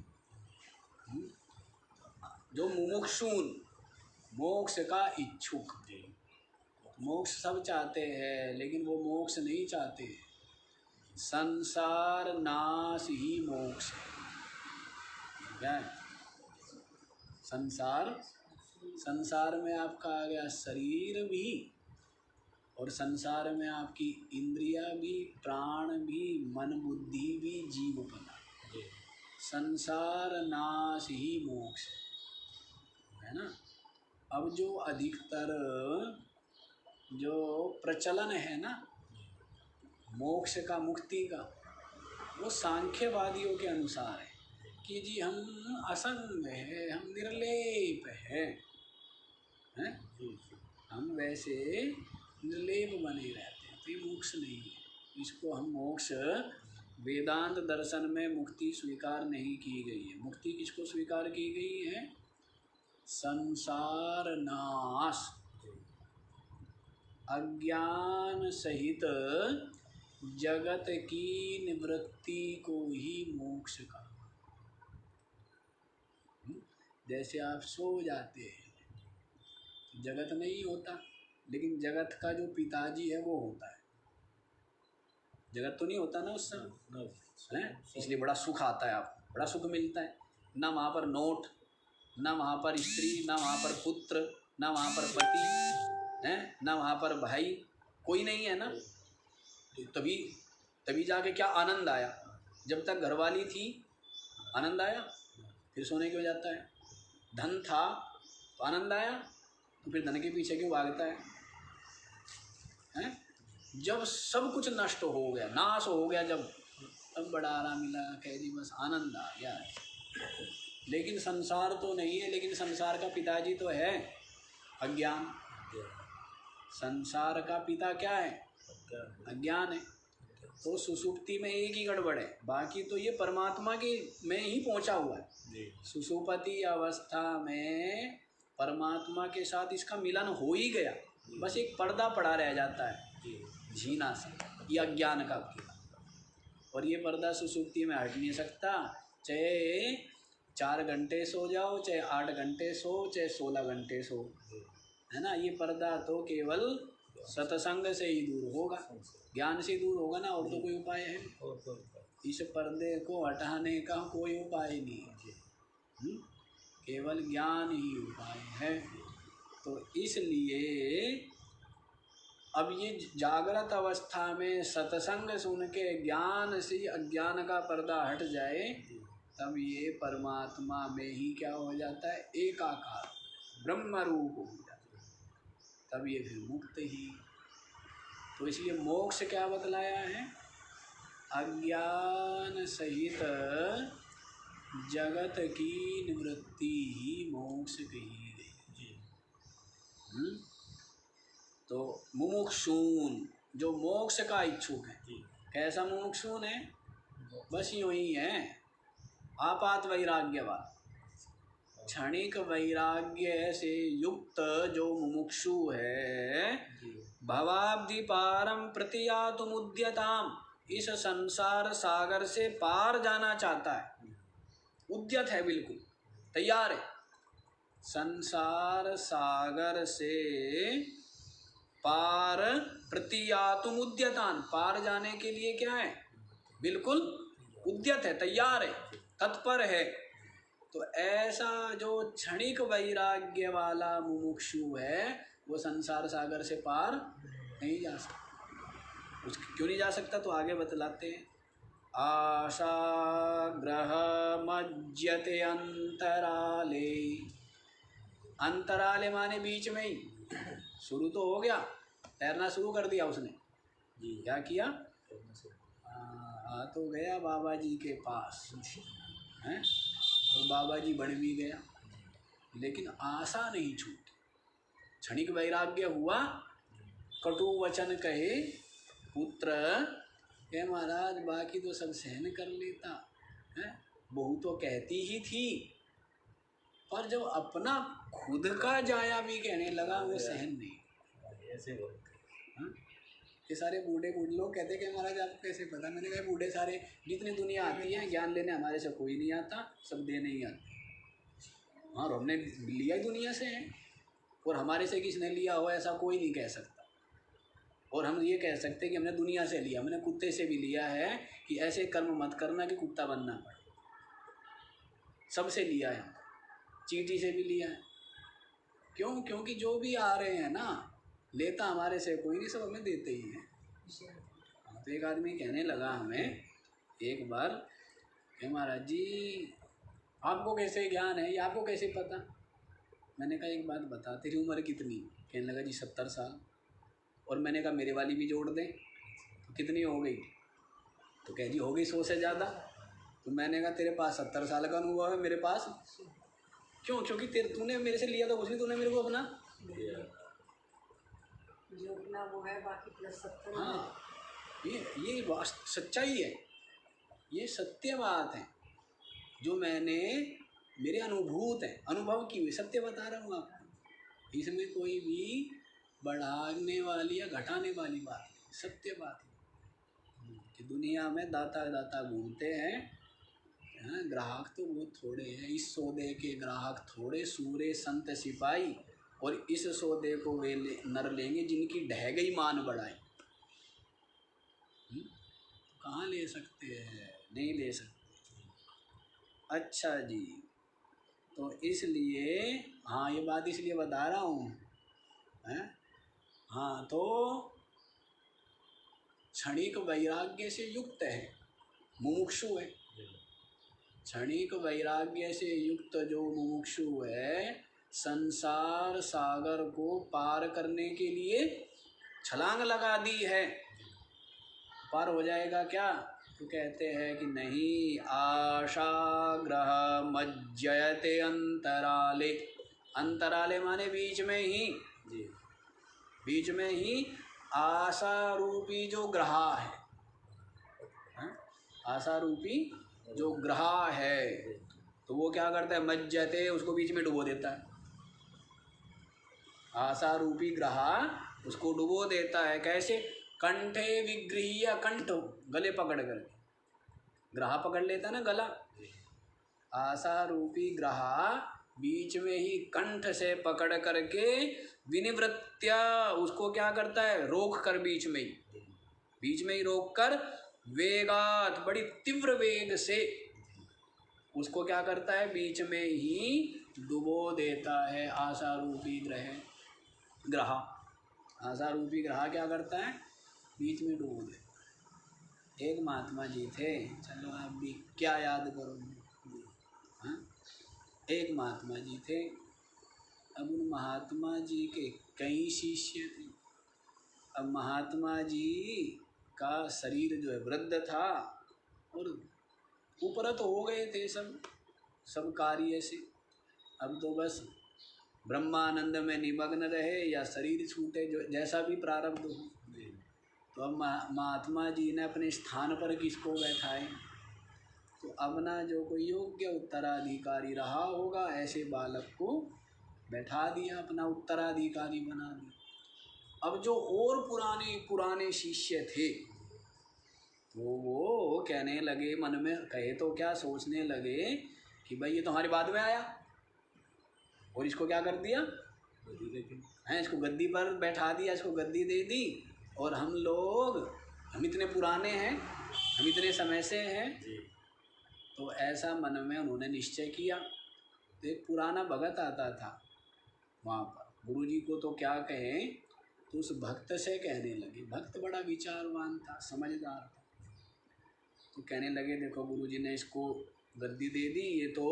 जो मुमुक्षुन, मोक्ष का इच्छुक, मोक्ष सब चाहते हैं लेकिन वो मोक्ष नहीं चाहते, संसार नाश ही मोक्ष क्या है। संसार में आपका आ गया शरीर भी, और संसार में आपकी इंद्रिया भी, प्राण भी, मन बुद्धि भी, जीवपना, संसार नाश ही मोक्ष है ना। अब जो अधिकतर जो प्रचलन है ना मोक्ष का, मुक्ति का, वो सांख्यवादियों के अनुसार है कि जी हम असंग है, हम निर्लेप है, हम वैसे निर्लेप बने रहते हैं, तो ये मोक्ष नहीं है। इसको हम मोक्ष वेदांत दर्शन में मुक्ति स्वीकार नहीं की गई है। मुक्ति किसको स्वीकार की गई है, संसार नाश, अज्ञान सहित जगत की निवृत्ति को ही मोक्ष का। जैसे आप सो जाते हैं, जगत नहीं होता, लेकिन जगत का जो पिताजी है वो होता है। जगत तो नहीं होता ना उस समय, है इसलिए बड़ा सुख आता है, आपको बड़ा सुख मिलता है। ना वहाँ पर नोट, ना वहाँ पर स्त्री, ना वहाँ पर पुत्र, ना वहाँ पर पति है, ना वहाँ पर भाई, कोई नहीं है ना। तभी जाके क्या आनंद आया। जब तक घरवाली थी आनंद आया, फिर सोने क्यों जाता है। धन था तो आनंद आया, तो फिर धन के पीछे क्यों भागता है, हैं? जब सब कुछ नष्ट हो गया, नाश हो गया, जब तब बड़ा आराम मिला, कह दी बस आनंद आ गया। लेकिन संसार तो नहीं है, लेकिन संसार का पिताजी तो है अज्ञान। संसार का पिता क्या है, अज्ञान है। तो सुषुप्ति में एक ही गड़बड़ है, बाकी तो ये परमात्मा के में ही पहुंचा हुआ है। सुषुप्ति अवस्था में परमात्मा के साथ इसका मिलन हो ही गया, बस एक पर्दा पड़ा रह जाता है झीना सा, ये अज्ञान का। और ये पर्दा सुषुप्ति में हट नहीं सकता, चाहे 4 घंटे सो जाओ, चाहे 8 घंटे सो, चाहे 16 घंटे सो, है ना। ये पर्दा तो केवल सत्संग से ही दूर होगा, ज्ञान से दूर होगा ना, और तो कोई उपाय है। इस पर्दे को हटाने का कोई उपाय नहीं है, केवल ज्ञान ही उपाय है। तो इसलिए अब ये जागृत अवस्था में सत्संग सुन के ज्ञान से अज्ञान का पर्दा हट जाए, तब ये परमात्मा में ही क्या हो जाता है, एकाकार ब्रह्म रूप हो जाता है, तब ये फिर मुक्त ही। तो इसलिए मोक्ष क्या बतलाया है, अज्ञान सहित जगत की निवृत्ति ही मोक्ष कही गई। तो मुमुक्षून, जो मोक्ष का इच्छुक है, कैसा मुमुक्षून है, बस यूँ ही है, आपात वैराग्य वाला। क्षणिक वैराग्य से युक्त जो मुमुक्षु है, भवाब्धि पारम प्रतियातुमुद्यताम, इस संसार सागर से पार जाना चाहता है, उद्यत है, बिल्कुल तैयार है। संसार सागर से पार प्रतियातुम उद्यतान, पार जाने के लिए क्या है, बिल्कुल उद्यत है, तैयार है, तत्पर है। तो ऐसा जो क्षणिक वैराग्य वाला मुमुक्षु है वो संसार सागर से पार नहीं जा सकता। उसकी क्यों नहीं जा सकता तो आगे बतलाते हैं। आशा ग्रह मज्यते अंतराले, अंतराले माने बीच में ही, शुरू तो हो गया, तैरना शुरू कर दिया उसने, क्या किया, आ तो गया बाबा जी के पास हैं, और बाबा जी बन भी गया, लेकिन आशा नहीं छूटी। क्षणिक वैराग्य हुआ, कटु वचन कहे पुत्र, हे महाराज बाकी तो सब सहन कर लेता है, बहू तो कहती ही थी, पर जब अपना खुद का जाया भी कहने लगा वो सहन नहीं।
ऐसे
ये सारे बूढ़े लोग कहते कि महाराज आपको कैसे पता। मैंने कहा बूढ़े सारे जितनी दुनिया आती है ज्ञान लेने हमारे से कोई नहीं आता, सब देने ही आते। हाँ, और हमने लिया ही दुनिया से है, और हमारे से किसने लिया हो ऐसा कोई नहीं कह सकता। और हम ये कह सकते कि हमने दुनिया से लिया, हमने कुत्ते से भी लिया है कि ऐसे कर्म मत करना कि कुत्ता बनना पड़े, सबसे लिया है, चींटी से भी लिया है। क्यों? क्योंकि जो भी आ रहे हैं ना, लेता हमारे से कोई नहीं, सब हमें देते ही हैं। तो एक आदमी कहने लगा हमें एक बार कि महाराज जी आपको कैसे ज्ञान है, ये आपको कैसे पता। मैंने कहा एक बात बता, तेरी उम्र कितनी? कहने लगा जी 70 साल। और मैंने कहा मेरे वाली भी जोड़ दें तो कितनी हो गई? तो कह जी हो गई 100 से ज़्यादा। तो मैंने कहा तेरे पास 70 साल का अनुभव है, मेरे पास क्यों? क्योंकि तूने मेरे से लिया तो कुछ नहीं, तूने मेरे को अपना
जो अपना वो है, बाकी प्लस 70।
हाँ, ये सच्चाई है, ये सत्य बात है, जो मैंने मेरे अनुभूत है, अनुभव की हुई सत्य बता रहा हूँ आपको। इसमें कोई भी बढ़ाने वाली या घटाने वाली बात नहीं, सत्य बात है कि दुनिया में दाता दाता घूमते हैं, ग्राहक तो बहुत थोड़े हैं। इस सौदे के ग्राहक थोड़े, सूरे संत सिपाही, और इस सौदे को वे नर लेंगे जिनकी ढह गई मान बढ़ाई। कहाँ ले सकते हैं? नहीं ले सकते। अच्छा जी, तो इसलिए हाँ, ये बात इसलिए बता रहा हूँ, हैं? हाँ, तो क्षणिक वैराग्य से युक्त है, मुमुक्षु है। क्षणिक वैराग्य से युक्त जो मुमुक्षु है, संसार सागर को पार करने के लिए छलांग लगा दी है। पार हो जाएगा क्या? तो कहते हैं कि नहीं, आशा ग्रह मज्जयते अंतराले, अंतराले माने बीच में ही, बीच में ही आशा रूपी जो ग्रहा है, आशा रूपी जो ग्रहा है, तो वो क्या करता है, मज्जते, उसको बीच में डुबो देता है। आशा रूपी ग्रहा उसको डुबो देता है। कैसे? कंठे विगृह्य, कंठ गले पकड़ कर, ग्रहा पकड़ लेता है ना गला, आशा रूपी ग्रहा बीच में ही कंठ से पकड़ करके विनिवृत्या, उसको क्या करता है, रोक कर, बीच में ही रोक कर, वेगात, बड़ी तीव्र वेग से उसको क्या करता है, बीच में ही डुबो देता है। आशा रूपी ग्रहा, आशा रूपी ग्रहा क्या करता है, बीच में डुबो देता है। एक महात्मा जी थे, चलो आप भी क्या याद करोगे, हाँ? एक महात्मा जी थे, अब उन महात्मा जी के कई शिष्य थे। अब महात्मा जी का शरीर जो है वृद्ध था, और उपरत हो गए थे सब कार्य से। अब तो बस ब्रह्मानंद में निमग्न रहे या शरीर छूटे, जो जैसा भी प्रारब्ध हो। तो अब महात्मा जी ने अपने स्थान पर किसको बैठाए? तो अपना जो कोई योग्य उत्तराधिकारी रहा होगा ऐसे बालक को बैठा दिया, अपना उत्तराधिकारी बना दिया। अब जो और पुराने पुराने शिष्य थे वो कहने लगे, मन में कहे तो क्या, सोचने लगे कि भाई ये तो हमारे बाद में आया और इसको क्या कर दिया हैं, इसको गद्दी पर बैठा दिया, इसको गद्दी दे दी, और हम इतने पुराने हैं, हम इतने समय से हैं। तो ऐसा मन में उन्होंने निश्चय किया। तो एक पुराना भगत आता था वहाँ पर, गुरुजी को तो क्या कहें, तो उस भक्त से कहने लगे, भक्त बड़ा विचारवान था, समझदार था। तो कहने लगे देखो गुरुजी ने इसको गद्दी दे दी, ये तो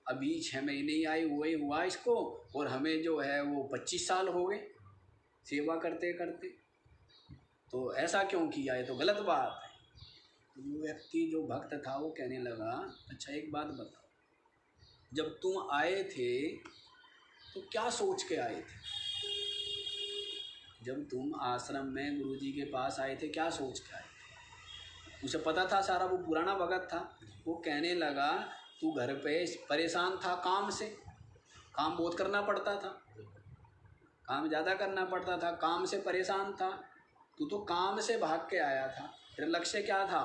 अभी 6 महीने ही आए हुआ इसको, और हमें जो है वो 25 साल हो गए सेवा करते करते, तो ऐसा क्यों किया, ये तो गलत बात है। तो वो व्यक्ति जो भक्त था वो कहने लगा, अच्छा एक बात बताओ, जब तुम आए थे तो क्या सोच के आए थे? जब तुम आश्रम में गुरुजी के पास आए थे क्या सोच के आए थे? उसे पता था सारा, वो पुराना भगत था। वो कहने लगा तू घर पे परेशान था काम से, काम बहुत करना पड़ता था, काम ज़्यादा करना पड़ता था, काम से परेशान था, तू तो काम से भाग के आया था, तेरा लक्ष्य क्या था,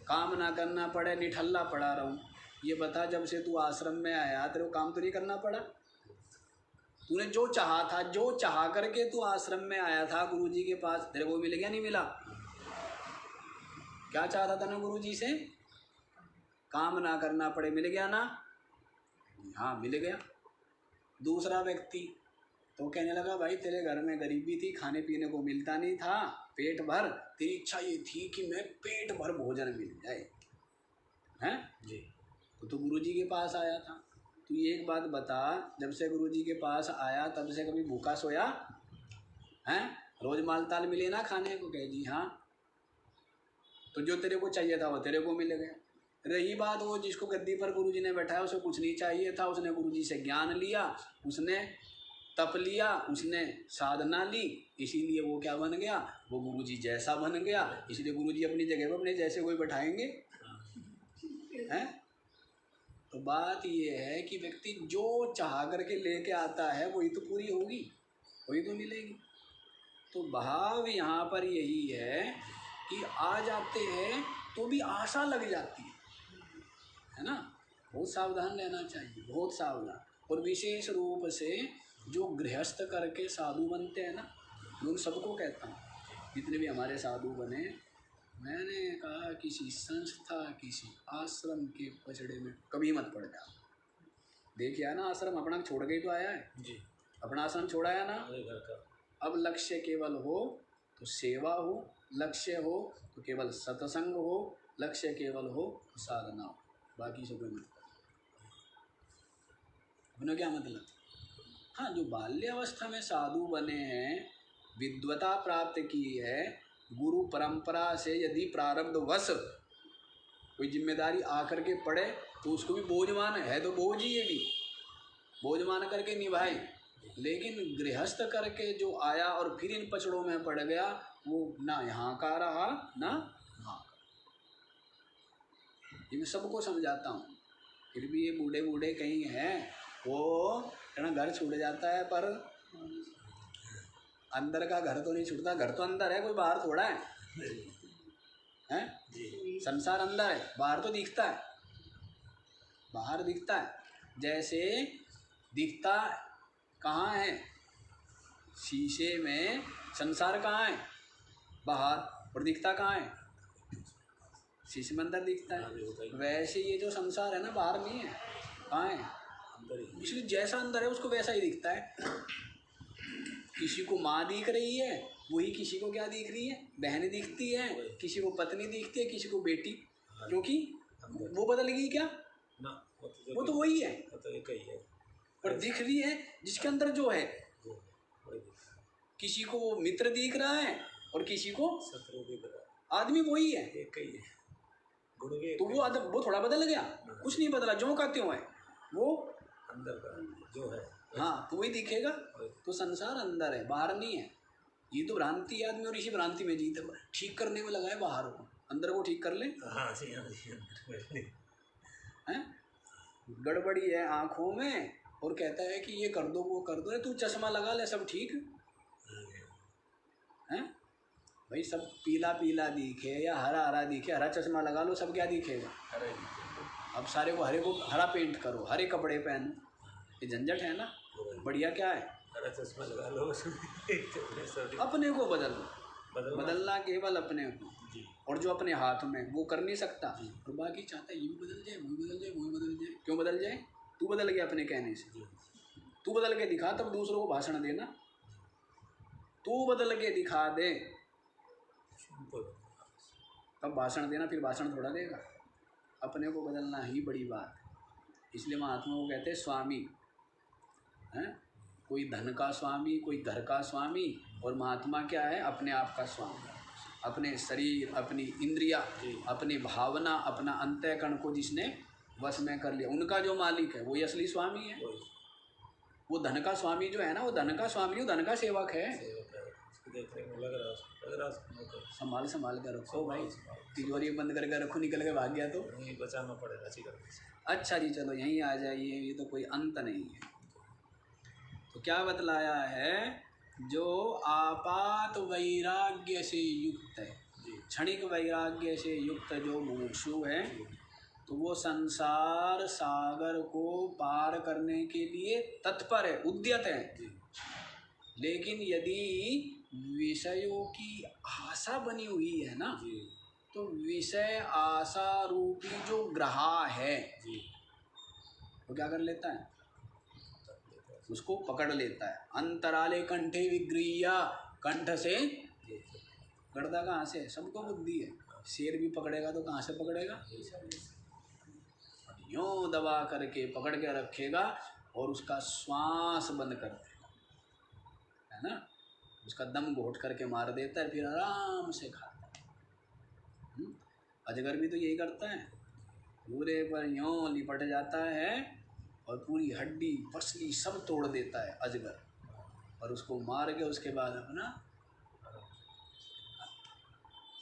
काम ना करना पड़े, निठल्ला पड़ा रहूं। ये बता, जब से तू आश्रम में आया तेरे को काम तो नहीं करना पड़ा? तूने जो चाहा था, जो चाहा करके तू आश्रम में आया था गुरुजी के पास, तेरे को मिल गया नहीं मिला? क्या चाहता था ना गुरुजी से, काम ना करना पड़े, मिल गया ना? हाँ मिल गया। दूसरा व्यक्ति तो कहने लगा भाई तेरे घर में गरीबी थी, खाने पीने को मिलता नहीं था पेट भर, तेरी इच्छा ये थी कि मैं पेट भर भोजन मिल जाए, हैं जी, तो गुरुजी के पास आया था। तू एक बात बता, जब से गुरुजी के पास आया तब से कभी भूखा सोया हैं? रोज माल ताल मिले ना खाने को? कहे जी हाँ। तो जो तेरे को चाहिए था वो तेरे को मिल गया। रही बात वो जिसको गद्दी पर गुरुजी ने बैठाया, उसे कुछ नहीं चाहिए था, उसने गुरुजी से ज्ञान लिया, उसने तप लिया, उसने साधना ली, इसीलिए वो क्या बन गया, वो गुरुजी जैसा बन गया। इसलिए गुरुजी अपनी जगह पर अपने जैसे कोई बैठाएंगे हैं? तो बात ये है कि व्यक्ति जो चाह करके लेके आता है वही तो पूरी होगी, वही तो मिलेगी। तो भाव यहाँ पर यही है कि आ जाते हैं तो भी आशा लग जाती है ना? बहुत सावधान रहना चाहिए, बहुत सावधान। और विशेष रूप से जो गृहस्थ करके साधु बनते हैं ना, मैं उन सबको कहता हूँ, जितने भी हमारे साधु बने, मैंने कहा किसी संस्था किसी आश्रम के पचड़े में कभी मत पड़ जाओ। देखिए ना, आश्रम अपना छोड़ के तो आया है जी, अपना आश्रम छोड़ा है ना। अब लक्ष्य केवल हो तो सेवा हो, लक्ष्य हो तो केवल सत्संग हो, लक्ष्य केवल हो तो साधना हो, बाकी सब कोई मतलब। अपने क्या मतलब? हाँ, जो बाल्यावस्था में साधु बने हैं, विद्वता प्राप्त की है, गुरु परंपरा से यदि प्रारब्धवश कोई जिम्मेदारी आकर के पड़े तो उसको भी बोझमान है, तो बोझ ही ये भी बोझमान करके निभाए। लेकिन गृहस्थ करके जो आया और फिर इन पचड़ों में पड़ गया, वो ना यहाँ का रहा ना वहाँ का। ये मैं सबको समझाता हूँ, फिर भी ये बूढ़े बूढ़े कहीं हैं, वो कहना घर छूट जाता है पर अंदर का घर तो नहीं छूटता। घर तो अंदर है, कोई बाहर थोड़ा है, हैं? संसार अंदर है, बाहर तो दिखता है, बाहर दिखता है। जैसे दिखता कहाँ है, शीशे में संसार कहाँ है, बाहर, और दिखता कहाँ है, शीशे में अंदर दिखता है। वैसे ये जो संसार है ना, बाहर नहीं है, कहाँ है, इसलिए जैसा अंदर है उसको वैसा ही दिखता है। किसी को माँ दिख रही है, वही किसी को क्या दिख रही है, बहन दिखती है, किसी को पत्नी दिखती है, किसी को बेटी, क्योंकि वो बदल गई क्या ना, वो तो वही है, पर दिख रही है जिसके अंदर जो है। किसी को मित्र दिख रहा है और किसी को शत्रु दिख रहा है, आदमी वही है, एक ही है। तो वो थोड़ा बदल गया, कुछ नहीं बदला, जो का त्यों है, वो अंदर का जो है, हाँ, तो वही दिखेगा। तो संसार अंदर है, बाहर नहीं है। ये तो भ्रांति है आदमी, और इसी भ्रांति में जीते, ठीक करने में लगा है बाहर को, अंदर को ठीक कर ले। हाँ, हैं, गड़बड़ी है आँखों में और कहता है कि ये कर दो वो कर दो। अरे तू चश्मा लगा ले, सब ठीक हैं। भाई सब पीला पीला दिखे या हरा हरा दिखे, हरा चश्मा लगा लो, सब क्या दिखेगा।
अरे
अब सारे को हरे को हरा पेंट करो, हरे कपड़े पहनो, ये झंझट है ना। बढ़िया क्या है,
अरे चश्मा लगा लो सब
अपने को बदलना केवल अपने को।
जी
और जो अपने हाथ में वो कर नहीं सकता, और बाकी चाहता है ये भी बदल जाए, वो भी बदल जाए, वो भी बदल जाए। क्यों बदल जाए? तू बदल गया अपने कहने से। तू बदल के दिखा तब दूसरों को भाषण देना। तू बदल के दिखा दे तब भाषण देना, फिर भाषण थोड़ा देगा। अपने को बदलना ही बड़ी बात है। इसलिए महात्मा को कहते हैं स्वामी हैं। कोई धन का स्वामी, कोई घर का स्वामी, और महात्मा क्या है? अपने आप का स्वामी। अपने शरीर, अपनी इंद्रिया, अपनी भावना, अपना अंतःकरण को जिसने वश में कर लिया, उनका जो मालिक है वही असली स्वामी है। वो धन का स्वामी जो है ना, वो धन का स्वामी, वो धन का सेवक है। संभाल संभाल कर रखो भाई, तिजोरी बंद करके रखो, निकल के भाग गया तो
बचाना पड़ेगा।
अच्छा जी, चलो यहीं आ जाइए, ये तो कोई अंत नहीं है। तो क्या बतलाया है? जो आपात वैराग्य से युक्त है, क्षणिक वैराग्य से युक्त जो मुमुक्षु है, तो वो संसार सागर को पार करने के लिए तत्पर है, उद्यत है। लेकिन यदि विषयों की आशा बनी हुई है ना, तो विषय आशा रूपी जो ग्रहा है वो क्या कर लेता है? उसको पकड़ लेता है। अंतराले कंठे विगृह्य, कंठ से गड़ता कहाँ से? सबको बुद्धि है। शेर भी पकड़ेगा तो कहाँ से पकड़ेगा? यूँ दबा करके पकड़ के रखेगा और उसका श्वास बंद कर देगा, है ना। उसका दम घोट करके मार देता है, फिर आराम से खाता है। अजगर भी तो यही करता है, पूरे पर यूँ लिपट जाता है और पूरी हड्डी पसली सब तोड़ देता है अजगर, और उसको मार के उसके बाद अपना,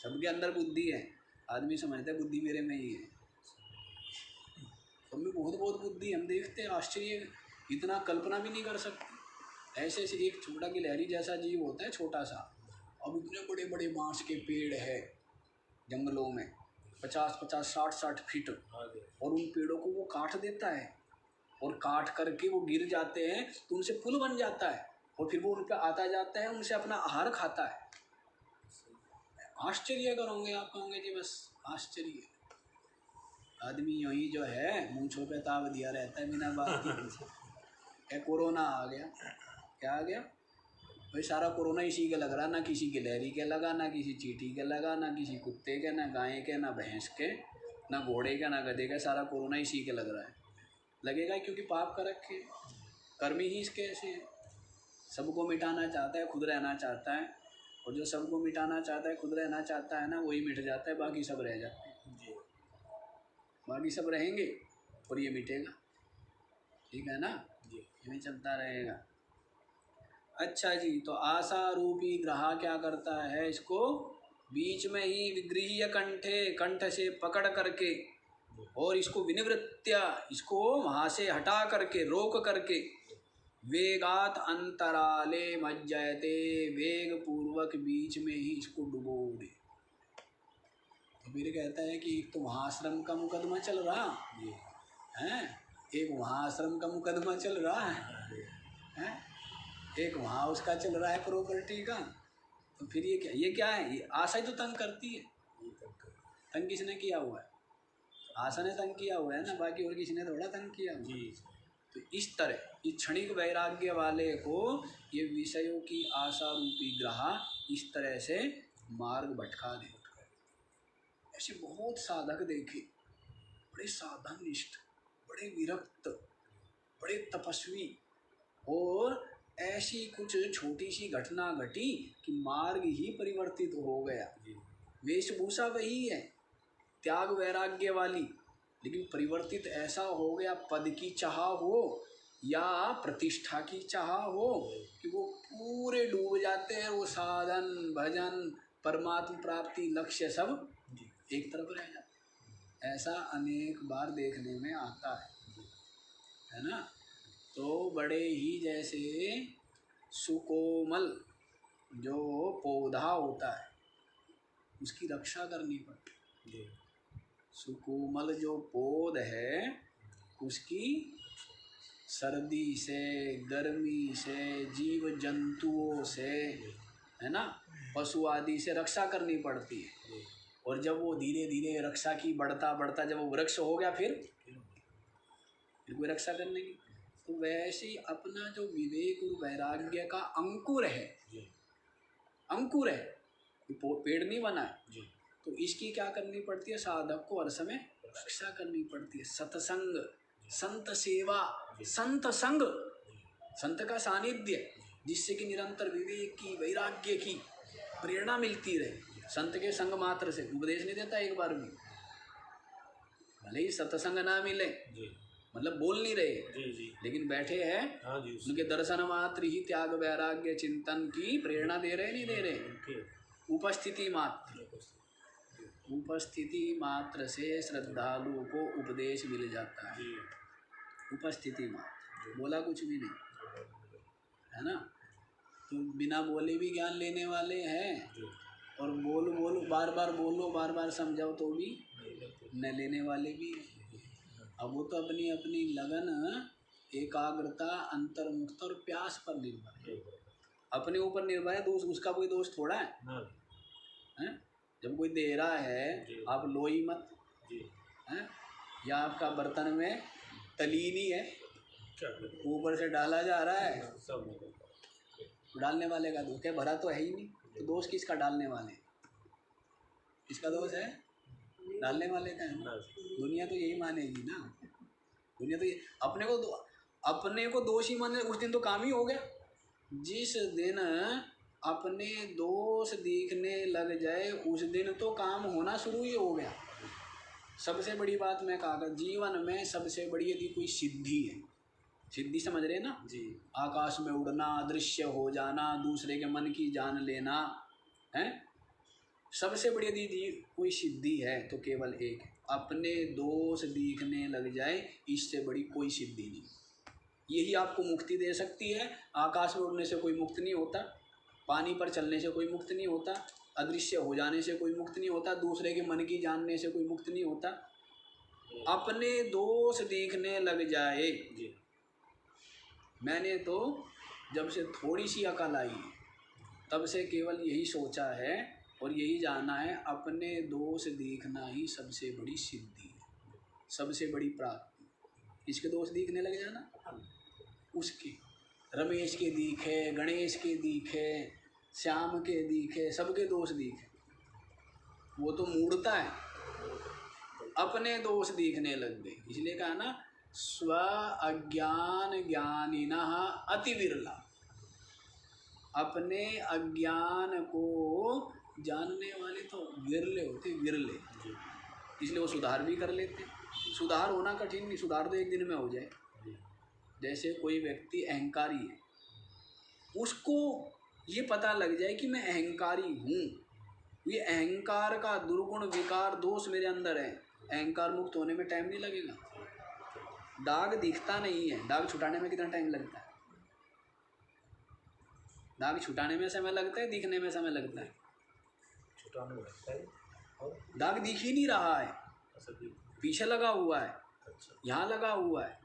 सबके अंदर बुद्धि है। आदमी समझता है बुद्धि मेरे में ही है, सब में बहुत बहुत बुद्धि। हम देखते हैं आश्चर्य, इतना कल्पना भी नहीं कर सकते। ऐसे ऐसे एक छोटा गिलहरी जैसा जीव होता है, छोटा सा, अब इतने बड़े बड़े बांस के पेड़ है जंगलों में, 50-50, 60-60 फीट, और उन पेड़ों को वो काट देता है, और काट करके वो गिर जाते हैं तो उनसे पुल बन जाता है, और फिर वो उन पर आता जाता है, उनसे अपना आहार खाता है। आश्चर्य करोगे आप, कहोगे जी बस आश्चर्य। आदमी यूँ ही जो है मूंछों पे ताव दिया रहता है बिना बात के। क्या कोरोना आ गया? क्या आ गया भाई? सारा कोरोना इसी के लग रहा, ना किसी गिलहरी के लगा, ना किसी चींटी के लगा, ना किसी कुत्ते के, ना गाय के, ना भैंस के, ना घोड़े के, ना गधे के। सारा कोरोना इसी के लग रहा है। लगेगा क्योंकि पाप कर रखे, कर्म ही इसके ऐसे है। सबको मिटाना चाहता है, खुद रहना चाहता है, और जो सबको मिटाना चाहता है, खुद रहना चाहता है ना, वही मिट जाता है, बाकी सब रह जाते हैं। बाकी सब रहेंगे और ये मिटेगा। ठीक है ना जी, ये चलता रहेगा। अच्छा जी, तो आशा रूपी ग्रह क्या करता है? इसको बीच में ही विगृह्य कंठे, कंठ से पकड़ करके, और इसको विनिवृत्त्या, इसको वहाँ से हटा करके, रोक करके, वेगात अंतराले मज्जयते, वेग पूर्वक बीच में ही इसको डुबो दे। तो फिर कहता है कि एक तो वहाँ आश्रम का मुकदमा चल रहा है, एक वहाँ आश्रम का मुकदमा चल रहा है, एक वहाँ उसका चल रहा है प्रॉपर्टी का। तो फिर ये क्या है? ये आशा ही तो तंग करती है। तंग किसने किया हुआ है? आशा ने तंग किया हुआ है ना, बाकी और किसी ने थोड़ा तंग किया हुआ है। तो इस तरह इस क्षणिक वैराग्य वाले को ये विषयों की आशा रूपी ग्रह इस तरह से मार्ग भटका देता है। ऐसे बहुत साधक देखे, बड़े साधननिष्ठ, बड़े विरक्त, बड़े तपस्वी, और ऐसी कुछ छोटी सी घटना घटी कि मार्ग ही परिवर्तित हो गया। वेशभूषा वही है, त्याग वैराग्य वाली, लेकिन परिवर्तित ऐसा हो गया, पद की चाह हो या प्रतिष्ठा की चाह हो, कि वो पूरे डूब जाते हैं। वो साधन, भजन, परमात्मा प्राप्ति, लक्ष्य सब एक तरफ रह जाता ऐसा अनेक बार देखने में आता है ना। तो बड़े ही जैसे सुकोमल जो पौधा होता है उसकी रक्षा करनी पड़ती है। सुकोमल जो पौध है उसकी सर्दी से, गर्मी से, जीव जंतुओं से, है ना, पशु आदि से रक्षा करनी पड़ती है। और जब वो धीरे धीरे रक्षा की बढ़ता बढ़ता जब वो वृक्ष हो गया फिर कोई रक्षा करने की। तो वैसे ही अपना जो विवेक और वैराग्य का अंकुर है, अंकुर है, पेड़ नहीं बना है, तो इसकी क्या करनी पड़ती है? साधक को हर समय रक्षा करनी पड़ती है। सत्संग, संत सेवा, संत संग, संत का सानिध्य, जिससे कि निरंतर विवेक की, वैराग्य की प्रेरणा मिलती रहे। संत के संग मात्र से उपदेश नहीं देता एक बार भी, भले ही सत्संग ना मिले, मतलब बोल नहीं रहे लेकिन बैठे हैं, उनके दर्शन मात्र ही त्याग वैराग्य चिंतन की प्रेरणा दे रहे नहीं दे रहे। उपस्थिति मात्र, उपस्थिति मात्र से श्रद्धालु को उपदेश मिल जाता है। उपस्थिति मात्र, बोला कुछ भी नहीं, है ना। तो बिना बोले भी ज्ञान लेने वाले हैं, और बोलो बार बार बोलो, बार बार समझाओ तो भी न लेने वाले भी हैं। अब वो तो अपनी अपनी लगन, एकाग्रता, अंतर्मुखता और प्यास पर निर्भर है, अपने ऊपर निर्भर है। दोष उसका कोई दोष थोड़ा है। जब कोई दे रहा है आप लो ही मत, हैं? या आपका बर्तन में तलीनी है, ऊपर से डाला जा रहा है, डालने वाले का दोष है, भरा तो है ही नहीं, तो दोष किसका? डालने वाले, किसका दोष है? डालने वाले का है ना। दुनिया तो यही मानेगी ना, दुनिया तो ये अपने को दोषी माने, उस दिन तो काम ही हो गया। जिस दिन अपने दोष दिखने लग जाए उस दिन तो काम होना शुरू ही हो गया। सबसे बड़ी बात मैं कहा, जीवन में सबसे बड़ी यदि कोई सिद्धि है, सिद्धि समझ रहे ना जी, आकाश में उड़ना, अदृश्य हो जाना, दूसरे के मन की जान लेना, है सबसे बड़ी यदि कोई सिद्धि है तो केवल एक, अपने दोष दिखने लग जाए, इससे बड़ी कोई सिद्धि नहीं। यही आपको मुक्ति दे सकती है। आकाश में उड़ने से कोई मुक्त नहीं होता, पानी पर चलने से कोई मुक्त नहीं होता, अदृश्य हो जाने से कोई मुक्त नहीं होता, दूसरे के मन की जानने से कोई मुक्त नहीं होता। अपने दोष दिखने लग जाए। मैंने तो जब से थोड़ी सी अकल आई तब से केवल यही सोचा है और यही जाना है, अपने दोष देखना ही सबसे बड़ी सिद्धि है, सबसे बड़ी प्राप्ति। इसके दोष दिखने लग जाना, उसके रमेश के दिखे, गणेश के दिखे, श्याम के दिखे, सबके दोष दिखे, वो तो मूढ़ता है। अपने दोष दिखने लग गए, इसलिए कहा ना, स्व अज्ञान ज्ञानिनः अति विरला। अपने अज्ञान को जानने वाले तो विरले होते, विरले। इसलिए वो सुधार भी कर लेते। सुधार होना कठिन नहीं, सुधार तो एक दिन में हो जाए। जैसे कोई व्यक्ति अहंकारी है, उसको ये पता लग जाए कि मैं अहंकारी हूँ, ये अहंकार का दुर्गुण विकार दोष मेरे अंदर है, अहंकार मुक्त होने में टाइम नहीं लगेगा। दाग दिखता नहीं है, दाग छुटाने में कितना टाइम लगता है? दाग छुटाने में समय लगता है, दिखने में समय लगता है?
छुटाने में लगता है, और
दाग दिख ही नहीं रहा है, पीछे लगा हुआ है, यहाँ लगा हुआ है।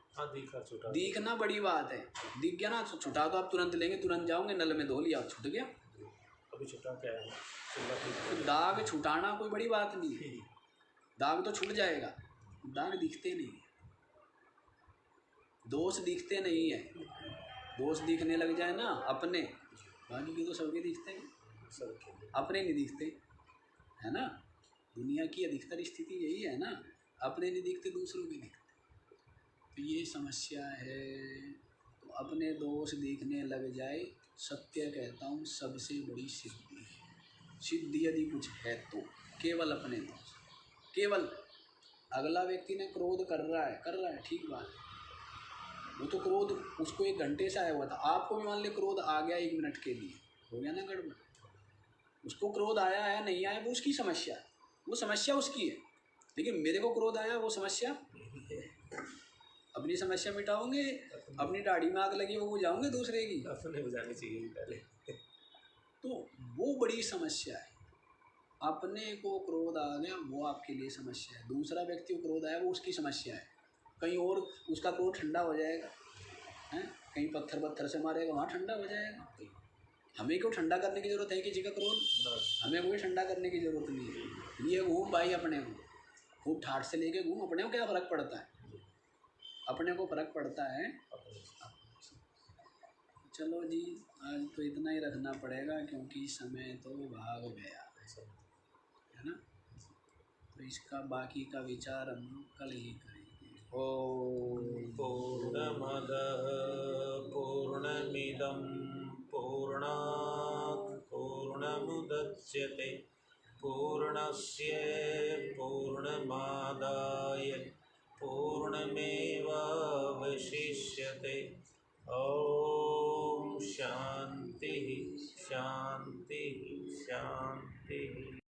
दिखना बड़ी बात है, दिख गया ना, छुटा तो आप तुरंत लेंगे, तुरंत जाओगे, नल में धो लिया, छूट गया।
अभी छुटा क्या है?
तो दाग छुटाना कोई बड़ी बात नहीं है, दाग तो छूट जाएगा। दाग दिखते नहीं है, दोष दिखते नहीं है। दोष दिखने लग जाए ना अपने, बाकी के तो सबके दिखते हैं, अपने नहीं दिखते, है ना। दुनिया की अधिकतर स्थिति यही है ना, अपने नहीं दिखते, दूसरों के दिखते। तो ये समस्या है। तो अपने दोष दिखने लग जाए, सत्य कहता हूँ सबसे बड़ी सिद्धि है। सिद्धि यदि कुछ है तो केवल अपने दोष, केवल अगला व्यक्ति ने क्रोध कर रहा है, ठीक बात है, वो तो क्रोध उसको 1 घंटे से आया हुआ था, आपको भी मान ले क्रोध आ गया 1 मिनट के लिए, हो गया ना गड़बड़। उसको क्रोध आया है नहीं आया वो उसकी समस्या है, वो समस्या उसकी है, लेकिन मेरे को क्रोध आया वो समस्या, अपनी समस्या मिटाओगे, अपनी दाढ़ी में आग लगी वो बुझाओगे दूसरे की,
अपने बुझानी चाहिए पहले।
तो वो बड़ी समस्या है। अपने को क्रोध आ गया वो आपके लिए समस्या है, दूसरा व्यक्ति को क्रोध आया वो उसकी समस्या है। कहीं और उसका क्रोध ठंडा हो जाएगा, हैं, कहीं पत्थर से मारेगा वहाँ ठंडा हो जाएगा। हमें क्यों ठंडा करने की ज़रूरत है किसी का क्रोध? हमें कोई ठंडा करने की ज़रूरत नहीं है। ये घूम भाई अपने को, खूब ठाठ से लेके घूम, अपने को क्या फ़र्क पड़ता है? अपने को फ़र्क पड़ता है। चलो जी, आज तो इतना ही रखना पड़ेगा क्योंकि समय तो भाग गया है ना। तो इसका बाकी का विचार हम लोग कल ही करेंगे।
ॐ पूर्णमदः पूर्णमिदं पूर्णात् पूर्णमुदच्यते पूर्णस्य पूर्णमादाय पूर्णमेवावशिष्यते। ॐ शान्तिः शान्तिः शान्तिः।